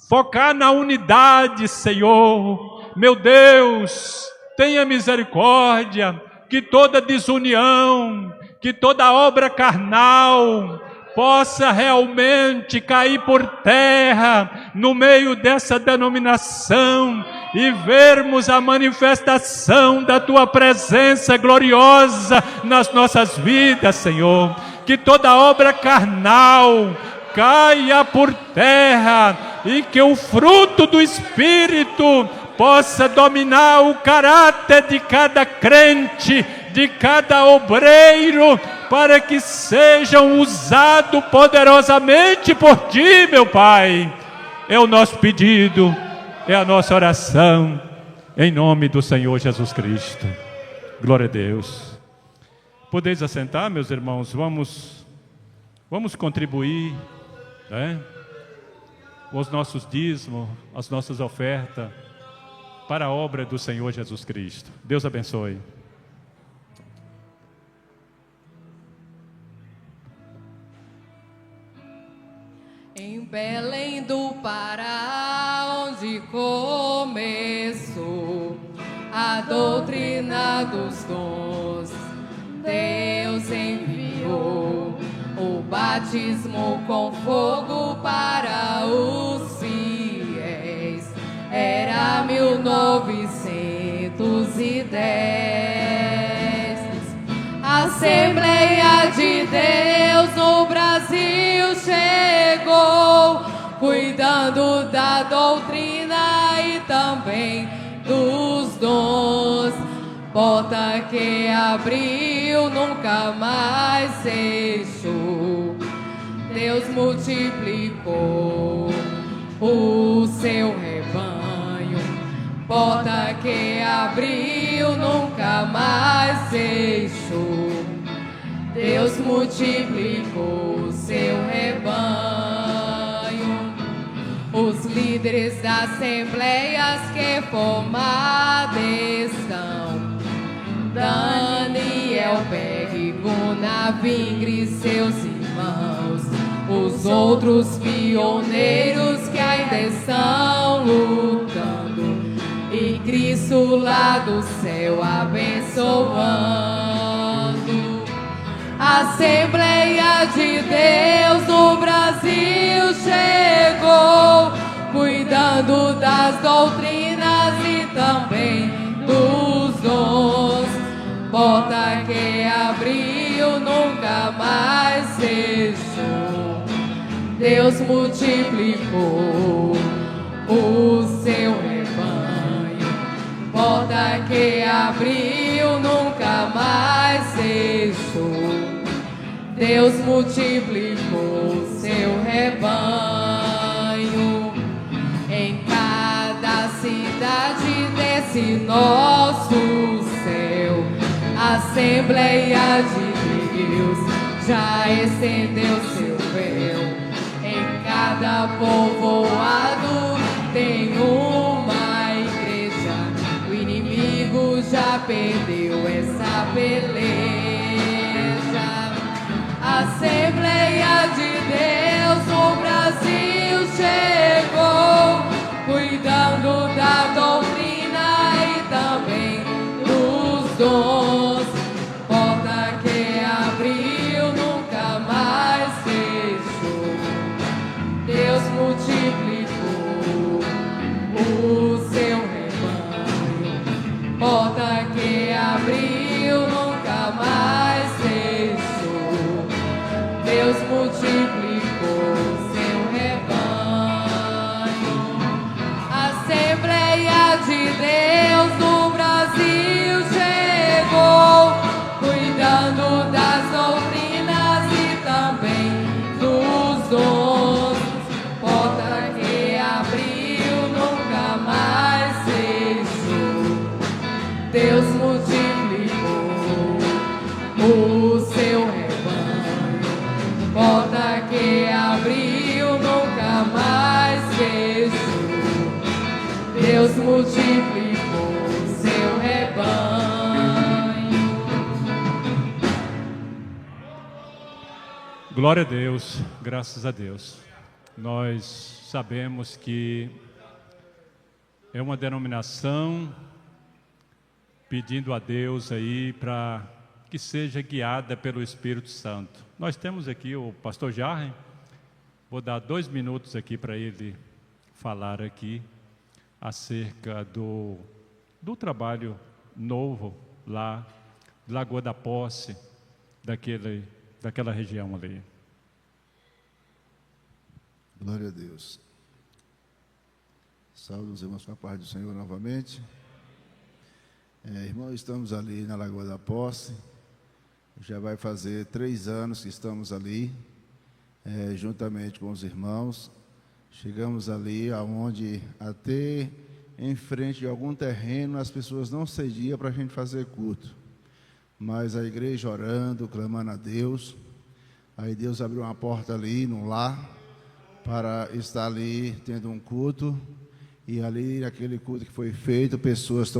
focar na unidade, Senhor. Meu Deus, tenha misericórdia, que toda desunião, que toda obra carnal possa realmente cair por terra no meio dessa denominação e vermos a manifestação da Tua presença gloriosa nas nossas vidas, Senhor. Que toda obra carnal caia por terra e que o fruto do Espírito possa dominar o caráter de cada crente, de cada obreiro, para que sejam usados poderosamente por Ti, meu Pai. É o nosso pedido, é a nossa oração, em nome do Senhor Jesus Cristo. Glória a Deus. Podeis assentar, meus irmãos, vamos contribuir, né, os nossos dízimos, as nossas ofertas, para a obra do Senhor Jesus Cristo. Deus abençoe. Em Belém do Pará, onde começou a doutrina dos dons, Deus enviou o batismo com fogo para os fiéis. Era 1910. Assembleia de Deus no Brasil chegou, cuidando da doutrina e também dos dons. Porta que abriu nunca mais fechou. Deus multiplicou o seu rebanho. Porta que abriu nunca mais fechou. Deus multiplicou o seu rebanho. Os líderes das assembleias que formadas estão: Daniel, Berg, Gunnar, Vingre e seus irmãos, os outros pioneiros que ainda estão lutando, e Cristo lá do céu abençoando. Assembleia de Deus no Brasil chegou, cuidando das doutrinas e também dos dons. Porta que abriu nunca mais fechou. Deus multiplicou o seu rebanho. Porta que abriu nunca mais fechou. Deus multiplicou o seu rebanho. Em cada cidade desse nosso céu, a Assembleia de Deus já estendeu seu véu. Em cada povoado tem uma igreja. O inimigo já perdeu essa peleja. A Assembleia de Deus no Brasil chegou, cuidando da doutrina e também dos dons. Porta que abriu nunca mais fechou. Deus multiplicou o seu rebanho. Porta que abriu nunca mais fechou. Deus multiplicou o seu rebanho. Assembleia de Deus no Brasil chegou, cuidando das doutrinas e também dos dons. Porta que abriu nunca mais fechou. Deus multiplicou o seu rebanho. Porta que abriu nunca mais fechou. Deus multiplicou o seu rebanho. Glória a Deus, graças a Deus. Nós sabemos que é uma denominação pedindo a Deus aí para que seja guiada pelo Espírito Santo. Nós temos aqui o pastor Jarren, vou dar 2 minutos aqui para ele falar aqui acerca do trabalho novo lá, Lagoa da Posse, daquela região ali. Glória a Deus. Saúde os irmãos com a paz do Senhor novamente. Irmãos, estamos ali na Lagoa da Posse. Já vai fazer 3 anos que estamos ali, juntamente com os irmãos. Chegamos ali aonde até em frente de algum terreno as pessoas não cediam para a gente fazer culto. Mas a igreja orando, clamando a Deus. Aí Deus abriu uma porta ali no lar para estar ali tendo um culto. E ali, naquele culto que foi feito, pessoas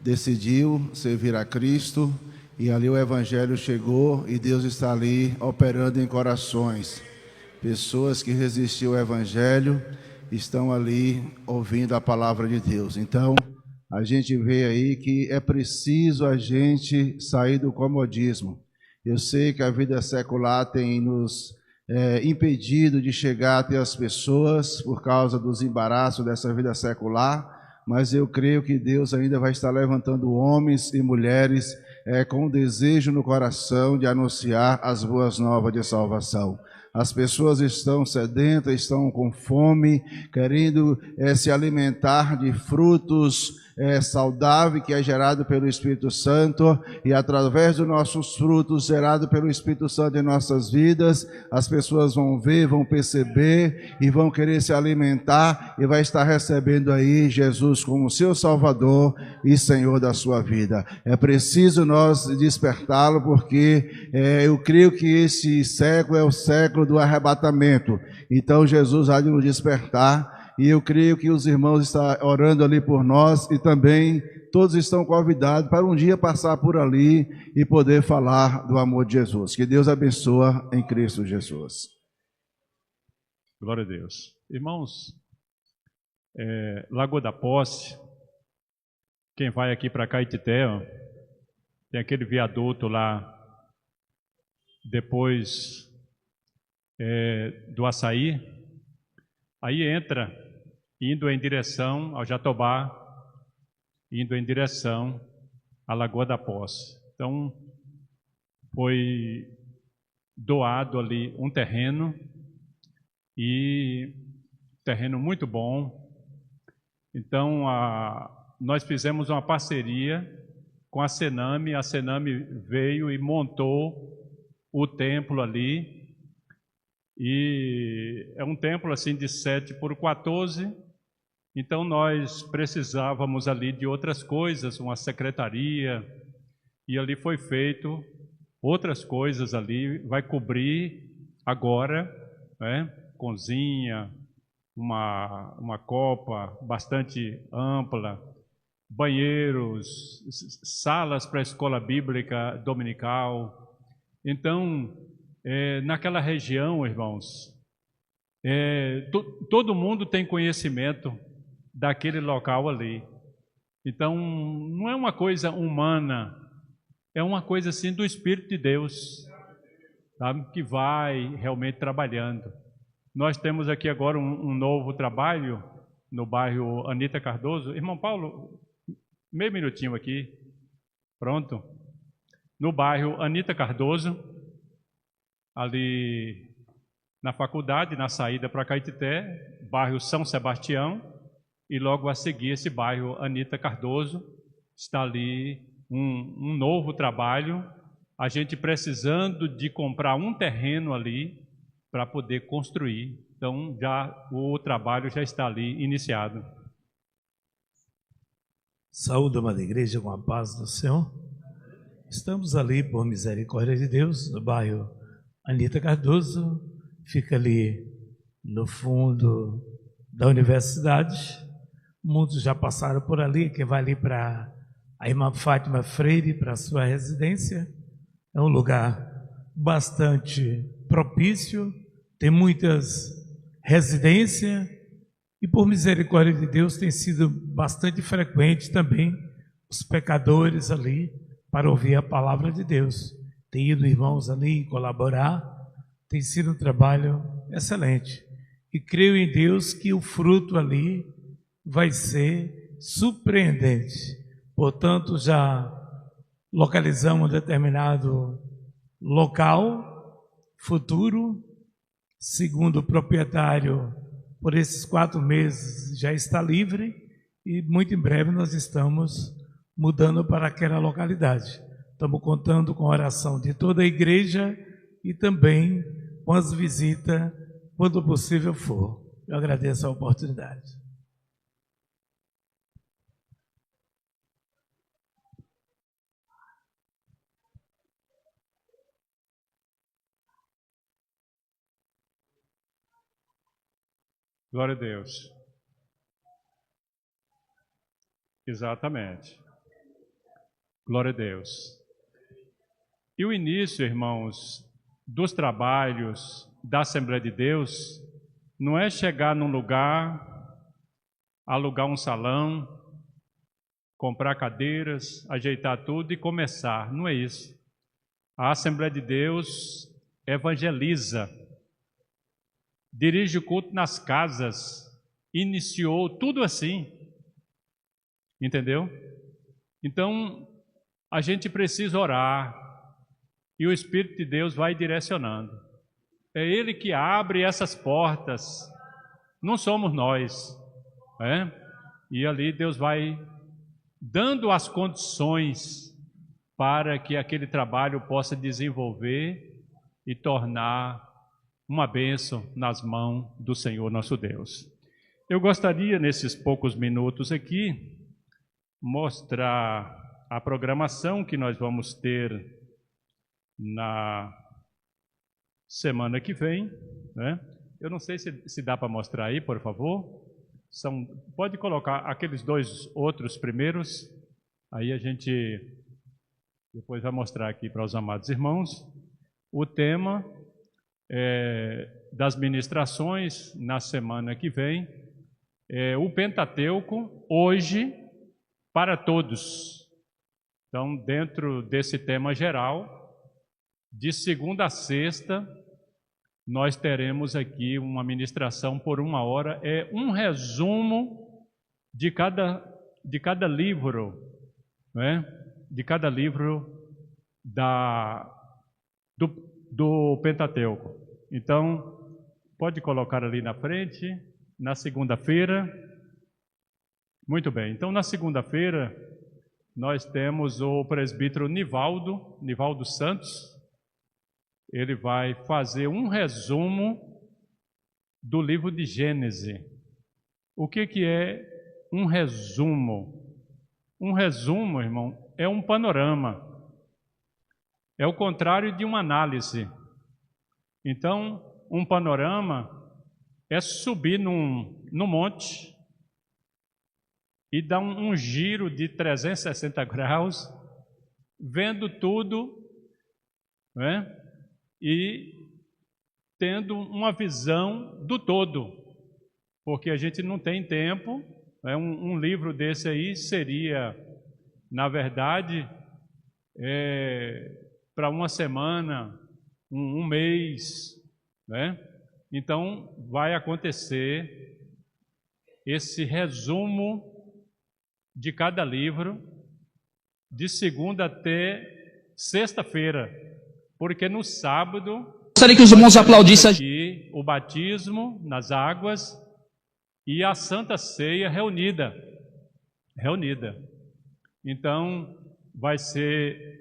decidiu servir a Cristo. E ali o Evangelho chegou e Deus está ali operando em corações. Pessoas que resistiam ao Evangelho estão ali ouvindo a palavra de Deus. Então, a gente vê aí que é preciso a gente sair do comodismo. Eu sei que a vida secular tem nos impedido de chegar até as pessoas por causa dos embaraços dessa vida secular, mas eu creio que Deus ainda vai estar levantando homens e mulheres com o desejo no coração de anunciar as boas novas de salvação. As pessoas estão sedentas, estão com fome, querendo se alimentar de frutos saudáveis que é gerado pelo Espírito Santo, e através dos nossos frutos gerado pelo Espírito Santo em nossas vidas, as pessoas vão ver, vão perceber e vão querer se alimentar e vai estar recebendo aí Jesus como seu Salvador e Senhor da sua vida. É preciso nós despertá-lo, porque eu creio que esse século é o século do arrebatamento. Então Jesus há de nos despertar. E eu creio que os irmãos estão orando ali por nós e também todos estão convidados para um dia passar por ali e poder falar do amor de Jesus. Que Deus abençoe em Cristo Jesus. Glória a Deus. Irmãos, Lagoa da Posse, quem vai aqui para Caetité, tem aquele viaduto lá, depois do Açaí, aí entra, indo em direção ao Jatobá, indo em direção à Lagoa da Posse. Então, foi doado ali um terreno, e terreno muito bom. Então, nós fizemos uma parceria com a Sename veio e montou o templo ali, e é um templo assim de 7 por 14, então nós precisávamos ali de outras coisas, uma secretaria, e ali foi feito outras coisas ali, vai cobrir agora, cozinha, uma copa bastante ampla, banheiros, salas para a escola bíblica dominical. Então, naquela região, irmãos, todo mundo tem conhecimento daquele local ali. Então, não é uma coisa humana, é uma coisa assim do Espírito de Deus, sabe, que vai realmente trabalhando. Nós temos aqui agora um novo trabalho no bairro Anita Cardoso. Irmão Paulo, meio minutinho aqui, pronto. No bairro Anita Cardoso, ali na faculdade, na saída para Caetité, bairro São Sebastião, e logo a seguir esse bairro Anita Cardoso, está ali um novo trabalho, a gente precisando de comprar um terreno ali para poder construir. Então, o trabalho já está ali iniciado. Saúde, amada igreja, com a paz do Senhor. Estamos ali, por misericórdia de Deus, no bairro Anita Cardoso, fica ali no fundo da universidade. Muitos já passaram por ali, quem vai ali para a irmã Fátima Freire, para a sua residência. É um lugar bastante propício tem muitas residências e, por misericórdia de Deus, tem sido bastante frequente também os pecadores ali para ouvir a palavra de Deus. Tem ido irmãos ali colaborar, tem sido um trabalho excelente. E creio em Deus que o fruto ali vai ser surpreendente. Portanto, já localizamos um determinado local futuro, segundo o proprietário, por esses 4 meses já está livre e muito em breve nós estamos mudando para aquela localidade. Estamos contando com a oração de toda a igreja e também com as visitas, quando possível for. Eu agradeço a oportunidade. Glória a Deus. Exatamente. Glória a Deus. E o início, irmãos, dos trabalhos da Assembleia de Deus não é chegar num lugar, alugar um salão, comprar cadeiras, ajeitar tudo e começar. Não é isso. A Assembleia de Deus evangeliza, dirige o culto nas casas, iniciou tudo assim. Entendeu? Então, a gente precisa orar e o Espírito de Deus vai direcionando. É Ele que abre essas portas, não somos nós. Né? E ali Deus vai dando as condições para que aquele trabalho possa desenvolver e tornar uma bênção nas mãos do Senhor nosso Deus. Eu gostaria, nesses poucos minutos aqui, mostrar a programação que nós vamos ter na semana que vem, né? Eu não sei se dá para mostrar aí, por favor. Pode colocar aqueles 2 outros primeiros, aí a gente depois vai mostrar aqui para os amados irmãos. O tema das ministrações na semana que vem é o Pentateuco, hoje, para todos. Então, dentro desse tema geral, de segunda a sexta, nós teremos aqui uma ministração por 1 hora, é um resumo de cada livro, né? De cada livro do Pentateuco. Então, pode colocar ali na frente, na segunda-feira. Muito bem, então na segunda-feira nós temos o presbítero Nivaldo Santos. Ele vai fazer um resumo do livro de Gênesis. O que é um resumo? Um resumo, irmão, é um panorama. É o contrário de uma análise. Então, um panorama é subir num monte e dar um giro de 360 graus, vendo tudo, né? E tendo uma visão do todo, porque a gente não tem tempo, né? Um livro desse aí seria, na verdade, para uma semana, um mês, né? Então, vai acontecer esse resumo de cada livro, de segunda até sexta-feira, porque no sábado gostaria que os irmãos aplaudissem aqui o batismo nas águas e a Santa Ceia reunida. Então, vai ser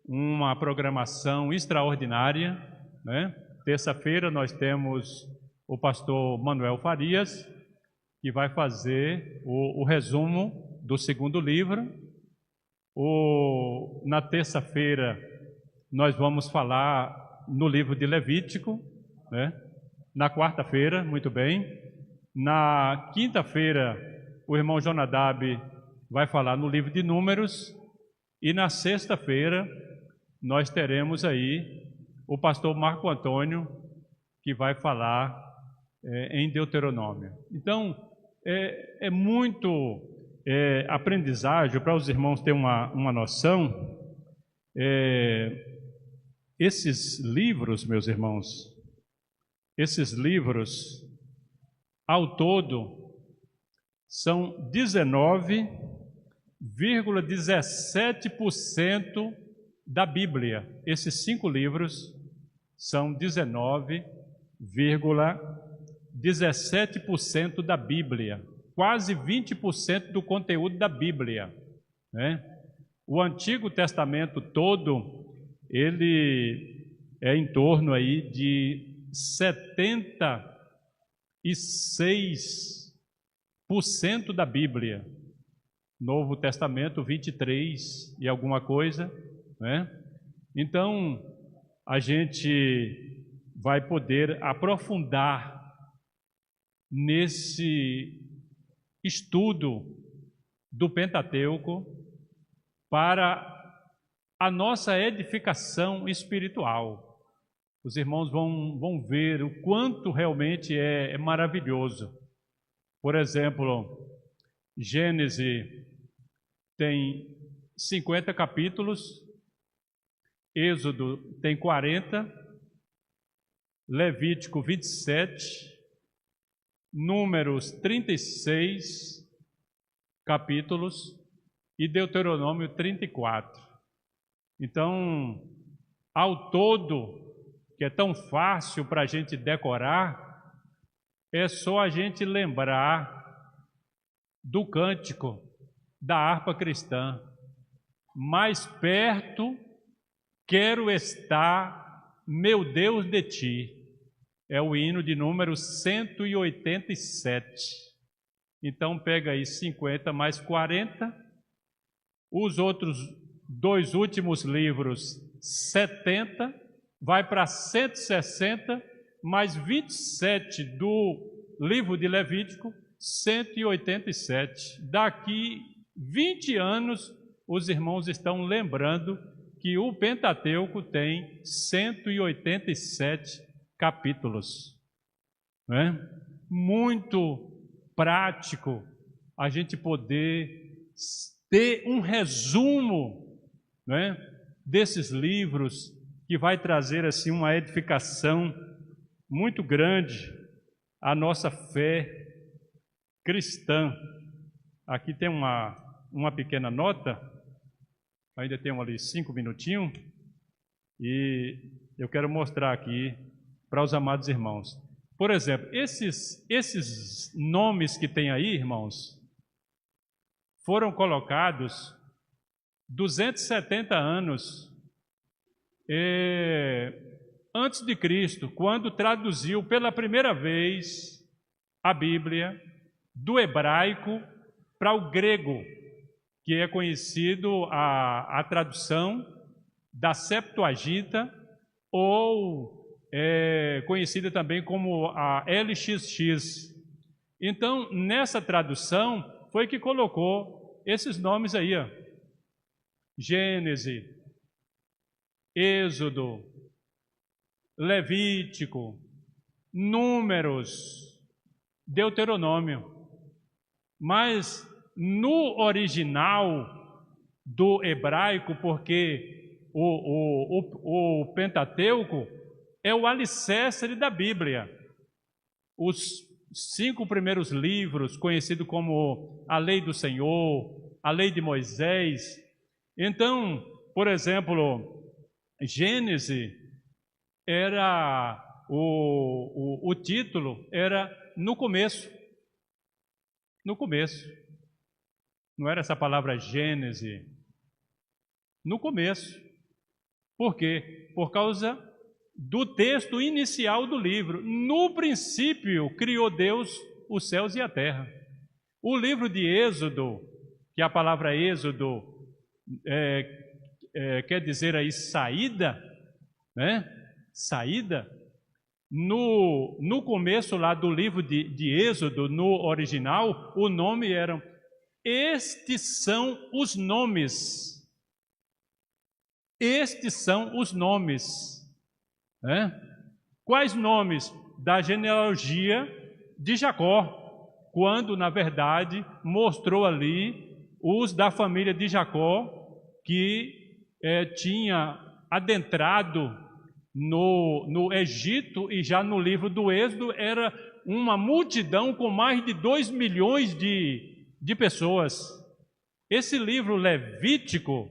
uma programação extraordinária, né? Terça-feira nós temos o pastor Manuel Farias, que vai fazer o resumo do segundo livro. Na terça-feira nós vamos falar no livro de Levítico, né? Na quarta-feira, muito bem. Na quinta-feira, o irmão Jonadab vai falar no livro de Números. E na sexta-feira, nós teremos aí o pastor Marco Antônio, que vai falar em Deuteronômio. Então, é muito aprendizagem para os irmãos terem uma noção. Esses livros, meus irmãos, esses livros, ao todo, são 19,17% da Bíblia. Esses 5 livros são 19,17% da Bíblia, quase 20% do conteúdo da Bíblia, né? O Antigo Testamento todo, ele é em torno aí de 76% da Bíblia. Novo Testamento, 23 e alguma coisa, né? Então, a gente vai poder aprofundar nesse estudo do Pentateuco para a nossa edificação espiritual. Os irmãos vão ver o quanto realmente é maravilhoso. Por exemplo, Gênesis tem 50 capítulos, Êxodo tem 40, Levítico 27, Números 36 capítulos e Deuteronômio 34. Então, ao todo, que é tão fácil para a gente decorar, é só a gente lembrar do cântico da harpa cristã. Mais perto quero estar, meu Deus, de ti. É o hino de número 187. Então, pega aí 50 mais 40. Os outros 2 últimos livros, 70. Vai para 160, mais 27 do livro de Levítico, 187. Daqui 20 anos, os irmãos estão lembrando que o Pentateuco tem 187 capítulos. Né? Muito prático a gente poder ter um resumo, né, desses livros, que vai trazer assim uma edificação muito grande à nossa fé cristã. Aqui tem uma pequena nota, ainda tem ali 5 minutinhos, e eu quero mostrar aqui para os amados irmãos. Por exemplo, esses nomes que tem aí, irmãos, foram colocados 270 anos antes de Cristo, quando traduziu pela primeira vez a Bíblia do hebraico para o grego, que é conhecido a tradução da Septuaginta, ou conhecida também como a LXX. Então, nessa tradução, foi que colocou esses nomes aí, ó. Gênesis, Êxodo, Levítico, Números, Deuteronômio. Mas no original do hebraico, porque o Pentateuco é o alicerce da Bíblia. Os 5 primeiros livros, conhecidos como a Lei do Senhor, a Lei de Moisés. Então, por exemplo, Gênesis era o título era no começo. No começo. Não era essa palavra Gênesis. No começo. Por quê? Por causa do texto inicial do livro. No princípio, criou Deus os céus e a terra. O livro de Êxodo, que a palavra Êxodo quer dizer aí saída, né? Saída. No começo lá do livro de Êxodo, no original, o nome era: estes são os nomes. Estes são os nomes. Quais nomes? Da genealogia de Jacó, quando, na verdade, mostrou ali os da família de Jacó, que tinha adentrado no Egito, e já no livro do Êxodo era uma multidão com mais de 2 milhões de pessoas. Esse livro Levítico,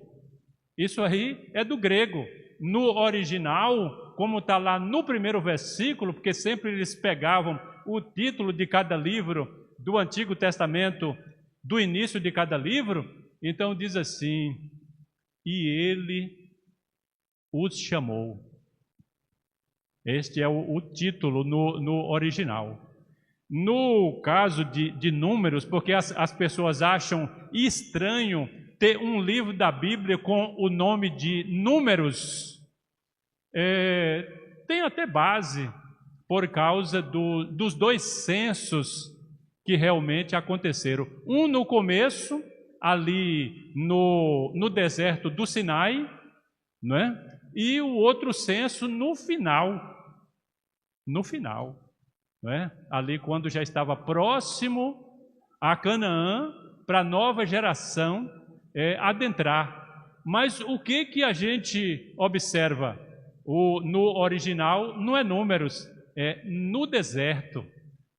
isso aí é do grego. No original, como está lá no primeiro versículo, porque sempre eles pegavam o título de cada livro do Antigo Testamento, do início de cada livro, então diz assim: e ele os chamou. Este é o título no original. No caso de Números, porque as pessoas acham estranho ter um livro da Bíblia com o nome de Números, tem até base por causa dos 2 censos que realmente aconteceram. Um no começo, ali no deserto do Sinai, não é? E o outro censo no final, não é? Ali quando já estava próximo a Canaã, para a nova geração adentrar. Mas o que a gente observa? No original não é Números, é no deserto,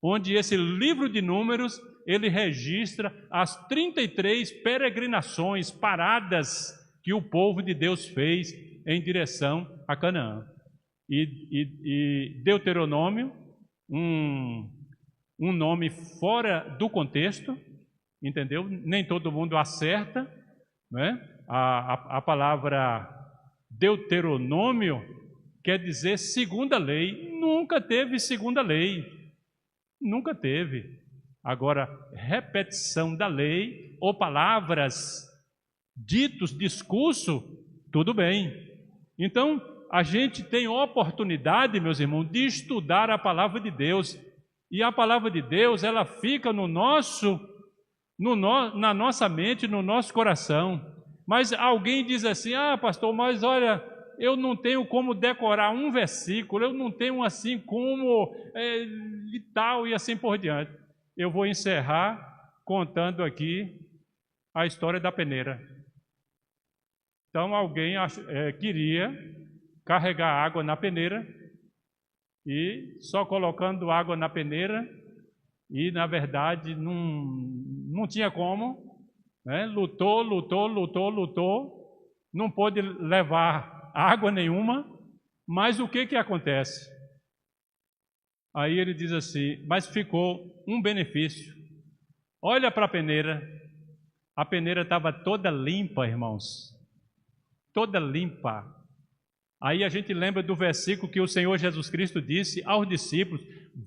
onde esse livro de Números, ele registra as 33 peregrinações, paradas que o povo de Deus fez em direção a Canaã. E Deuteronômio, um nome fora do contexto, entendeu? Nem todo mundo acerta, né? A palavra Deuteronômio quer dizer segunda lei. Nunca teve segunda lei, nunca teve. Agora, repetição da lei ou palavras, ditos, discurso, tudo bem. Então, a gente tem oportunidade, meus irmãos, de estudar a palavra de Deus. E a palavra de Deus, ela fica na nossa mente, no nosso coração. Mas alguém diz assim: ah, pastor, mas olha, eu não tenho como decorar um versículo, eu não tenho assim como e tal, e assim por diante. Eu vou encerrar contando aqui a história da peneira. Então, alguém queria carregar água na peneira, e só colocando água na peneira, e na verdade não tinha como, né? Lutou, não pôde levar água nenhuma. Mas o que acontece? Aí ele diz assim: mas ficou um benefício. Olha para a peneira estava toda limpa, irmãos, toda limpa. Aí a gente lembra do versículo que o Senhor Jesus Cristo disse aos discípulos: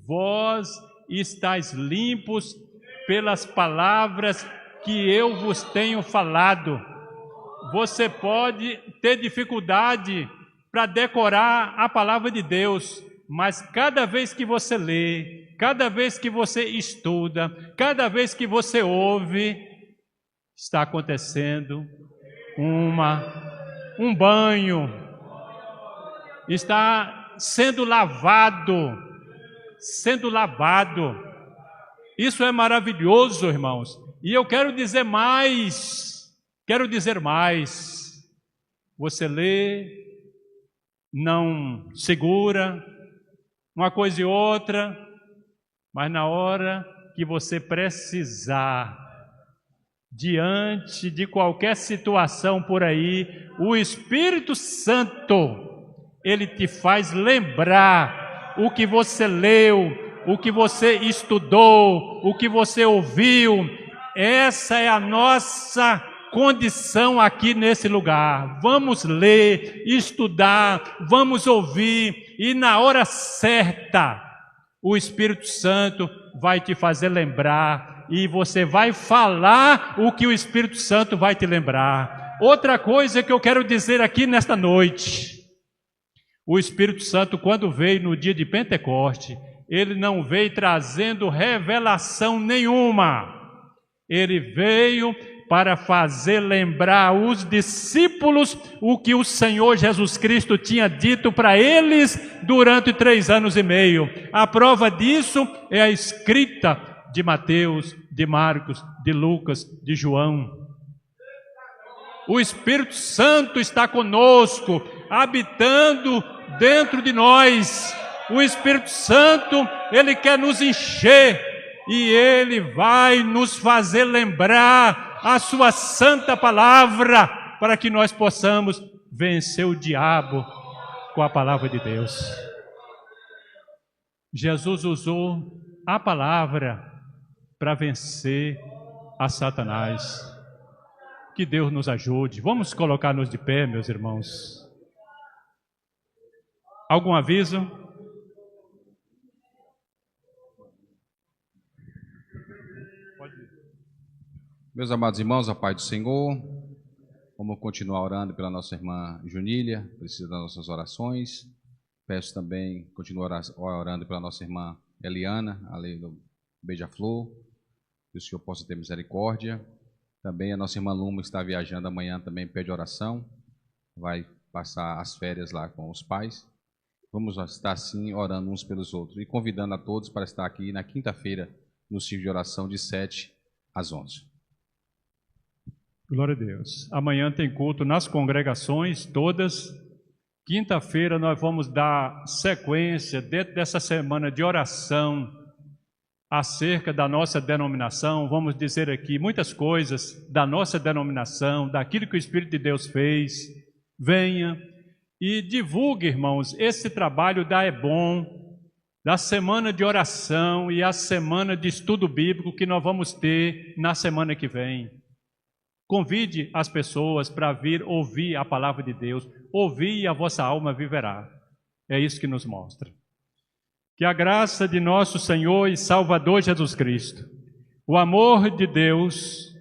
vós estáis limpos pelas palavras que eu vos tenho falado. Você pode ter dificuldade para decorar a palavra de Deus, mas cada vez que você lê, cada vez que você estuda, cada vez que você ouve, está acontecendo um banho, está sendo lavado. Isso é maravilhoso, irmãos. E eu quero dizer mais. Você lê, não segura uma coisa e outra, mas na hora que você precisar, diante de qualquer situação por aí, o Espírito Santo, ele te faz lembrar o que você leu, o que você estudou, o que você ouviu. Essa é a nossa condição aqui nesse lugar. Vamos ler, estudar, vamos ouvir, e na hora certa o Espírito Santo vai te fazer lembrar, e você vai falar o que o Espírito Santo vai te lembrar. Outra coisa que eu quero dizer aqui nesta noite: o Espírito Santo, quando veio no dia de Pentecoste, ele não veio trazendo revelação nenhuma. Ele veio para fazer lembrar os discípulos o que o Senhor Jesus Cristo tinha dito para eles durante 3 anos e meio. A prova disso é a escrita de Mateus, de Marcos, de Lucas, de João. O Espírito Santo está conosco, habitando dentro de nós. O Espírito Santo, ele quer nos encher e ele vai nos fazer lembrar a sua santa palavra para que nós possamos vencer o diabo com a palavra de Deus. Jesus usou a palavra para vencer a Satanás. Que Deus nos ajude. Vamos colocar-nos de pé, meus irmãos. Algum aviso? Meus amados irmãos, a paz do Senhor, vamos continuar orando pela nossa irmã Junília, precisa das nossas orações. Peço também, continuar orando pela nossa irmã Eliana, além do Beija-Flor, que o Senhor possa ter misericórdia. Também a nossa irmã Luma está viajando amanhã, também pede oração, vai passar as férias lá com os pais. Vamos estar assim orando uns pelos outros e convidando a todos para estar aqui na quinta-feira no ciclo de oração de 7 às 11. Glória a Deus. Amanhã tem culto nas congregações todas. Quinta-feira nós vamos dar sequência dentro dessa semana de oração acerca da nossa denominação. Vamos dizer aqui muitas coisas da nossa denominação, daquilo que o Espírito de Deus fez. Venha e divulgue, irmãos, esse trabalho da EBOM, da semana de oração e a semana de estudo bíblico que nós vamos ter na semana que vem. Convide as pessoas para vir ouvir a palavra de Deus. Ouvir e a vossa alma viverá. É isso que nos mostra. Que a graça de nosso Senhor e Salvador Jesus Cristo, o amor de Deus,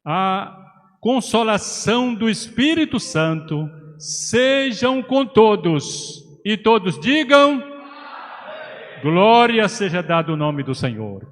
a consolação do Espírito Santo, sejam com todos. E todos digam: glória seja dado o nome do Senhor.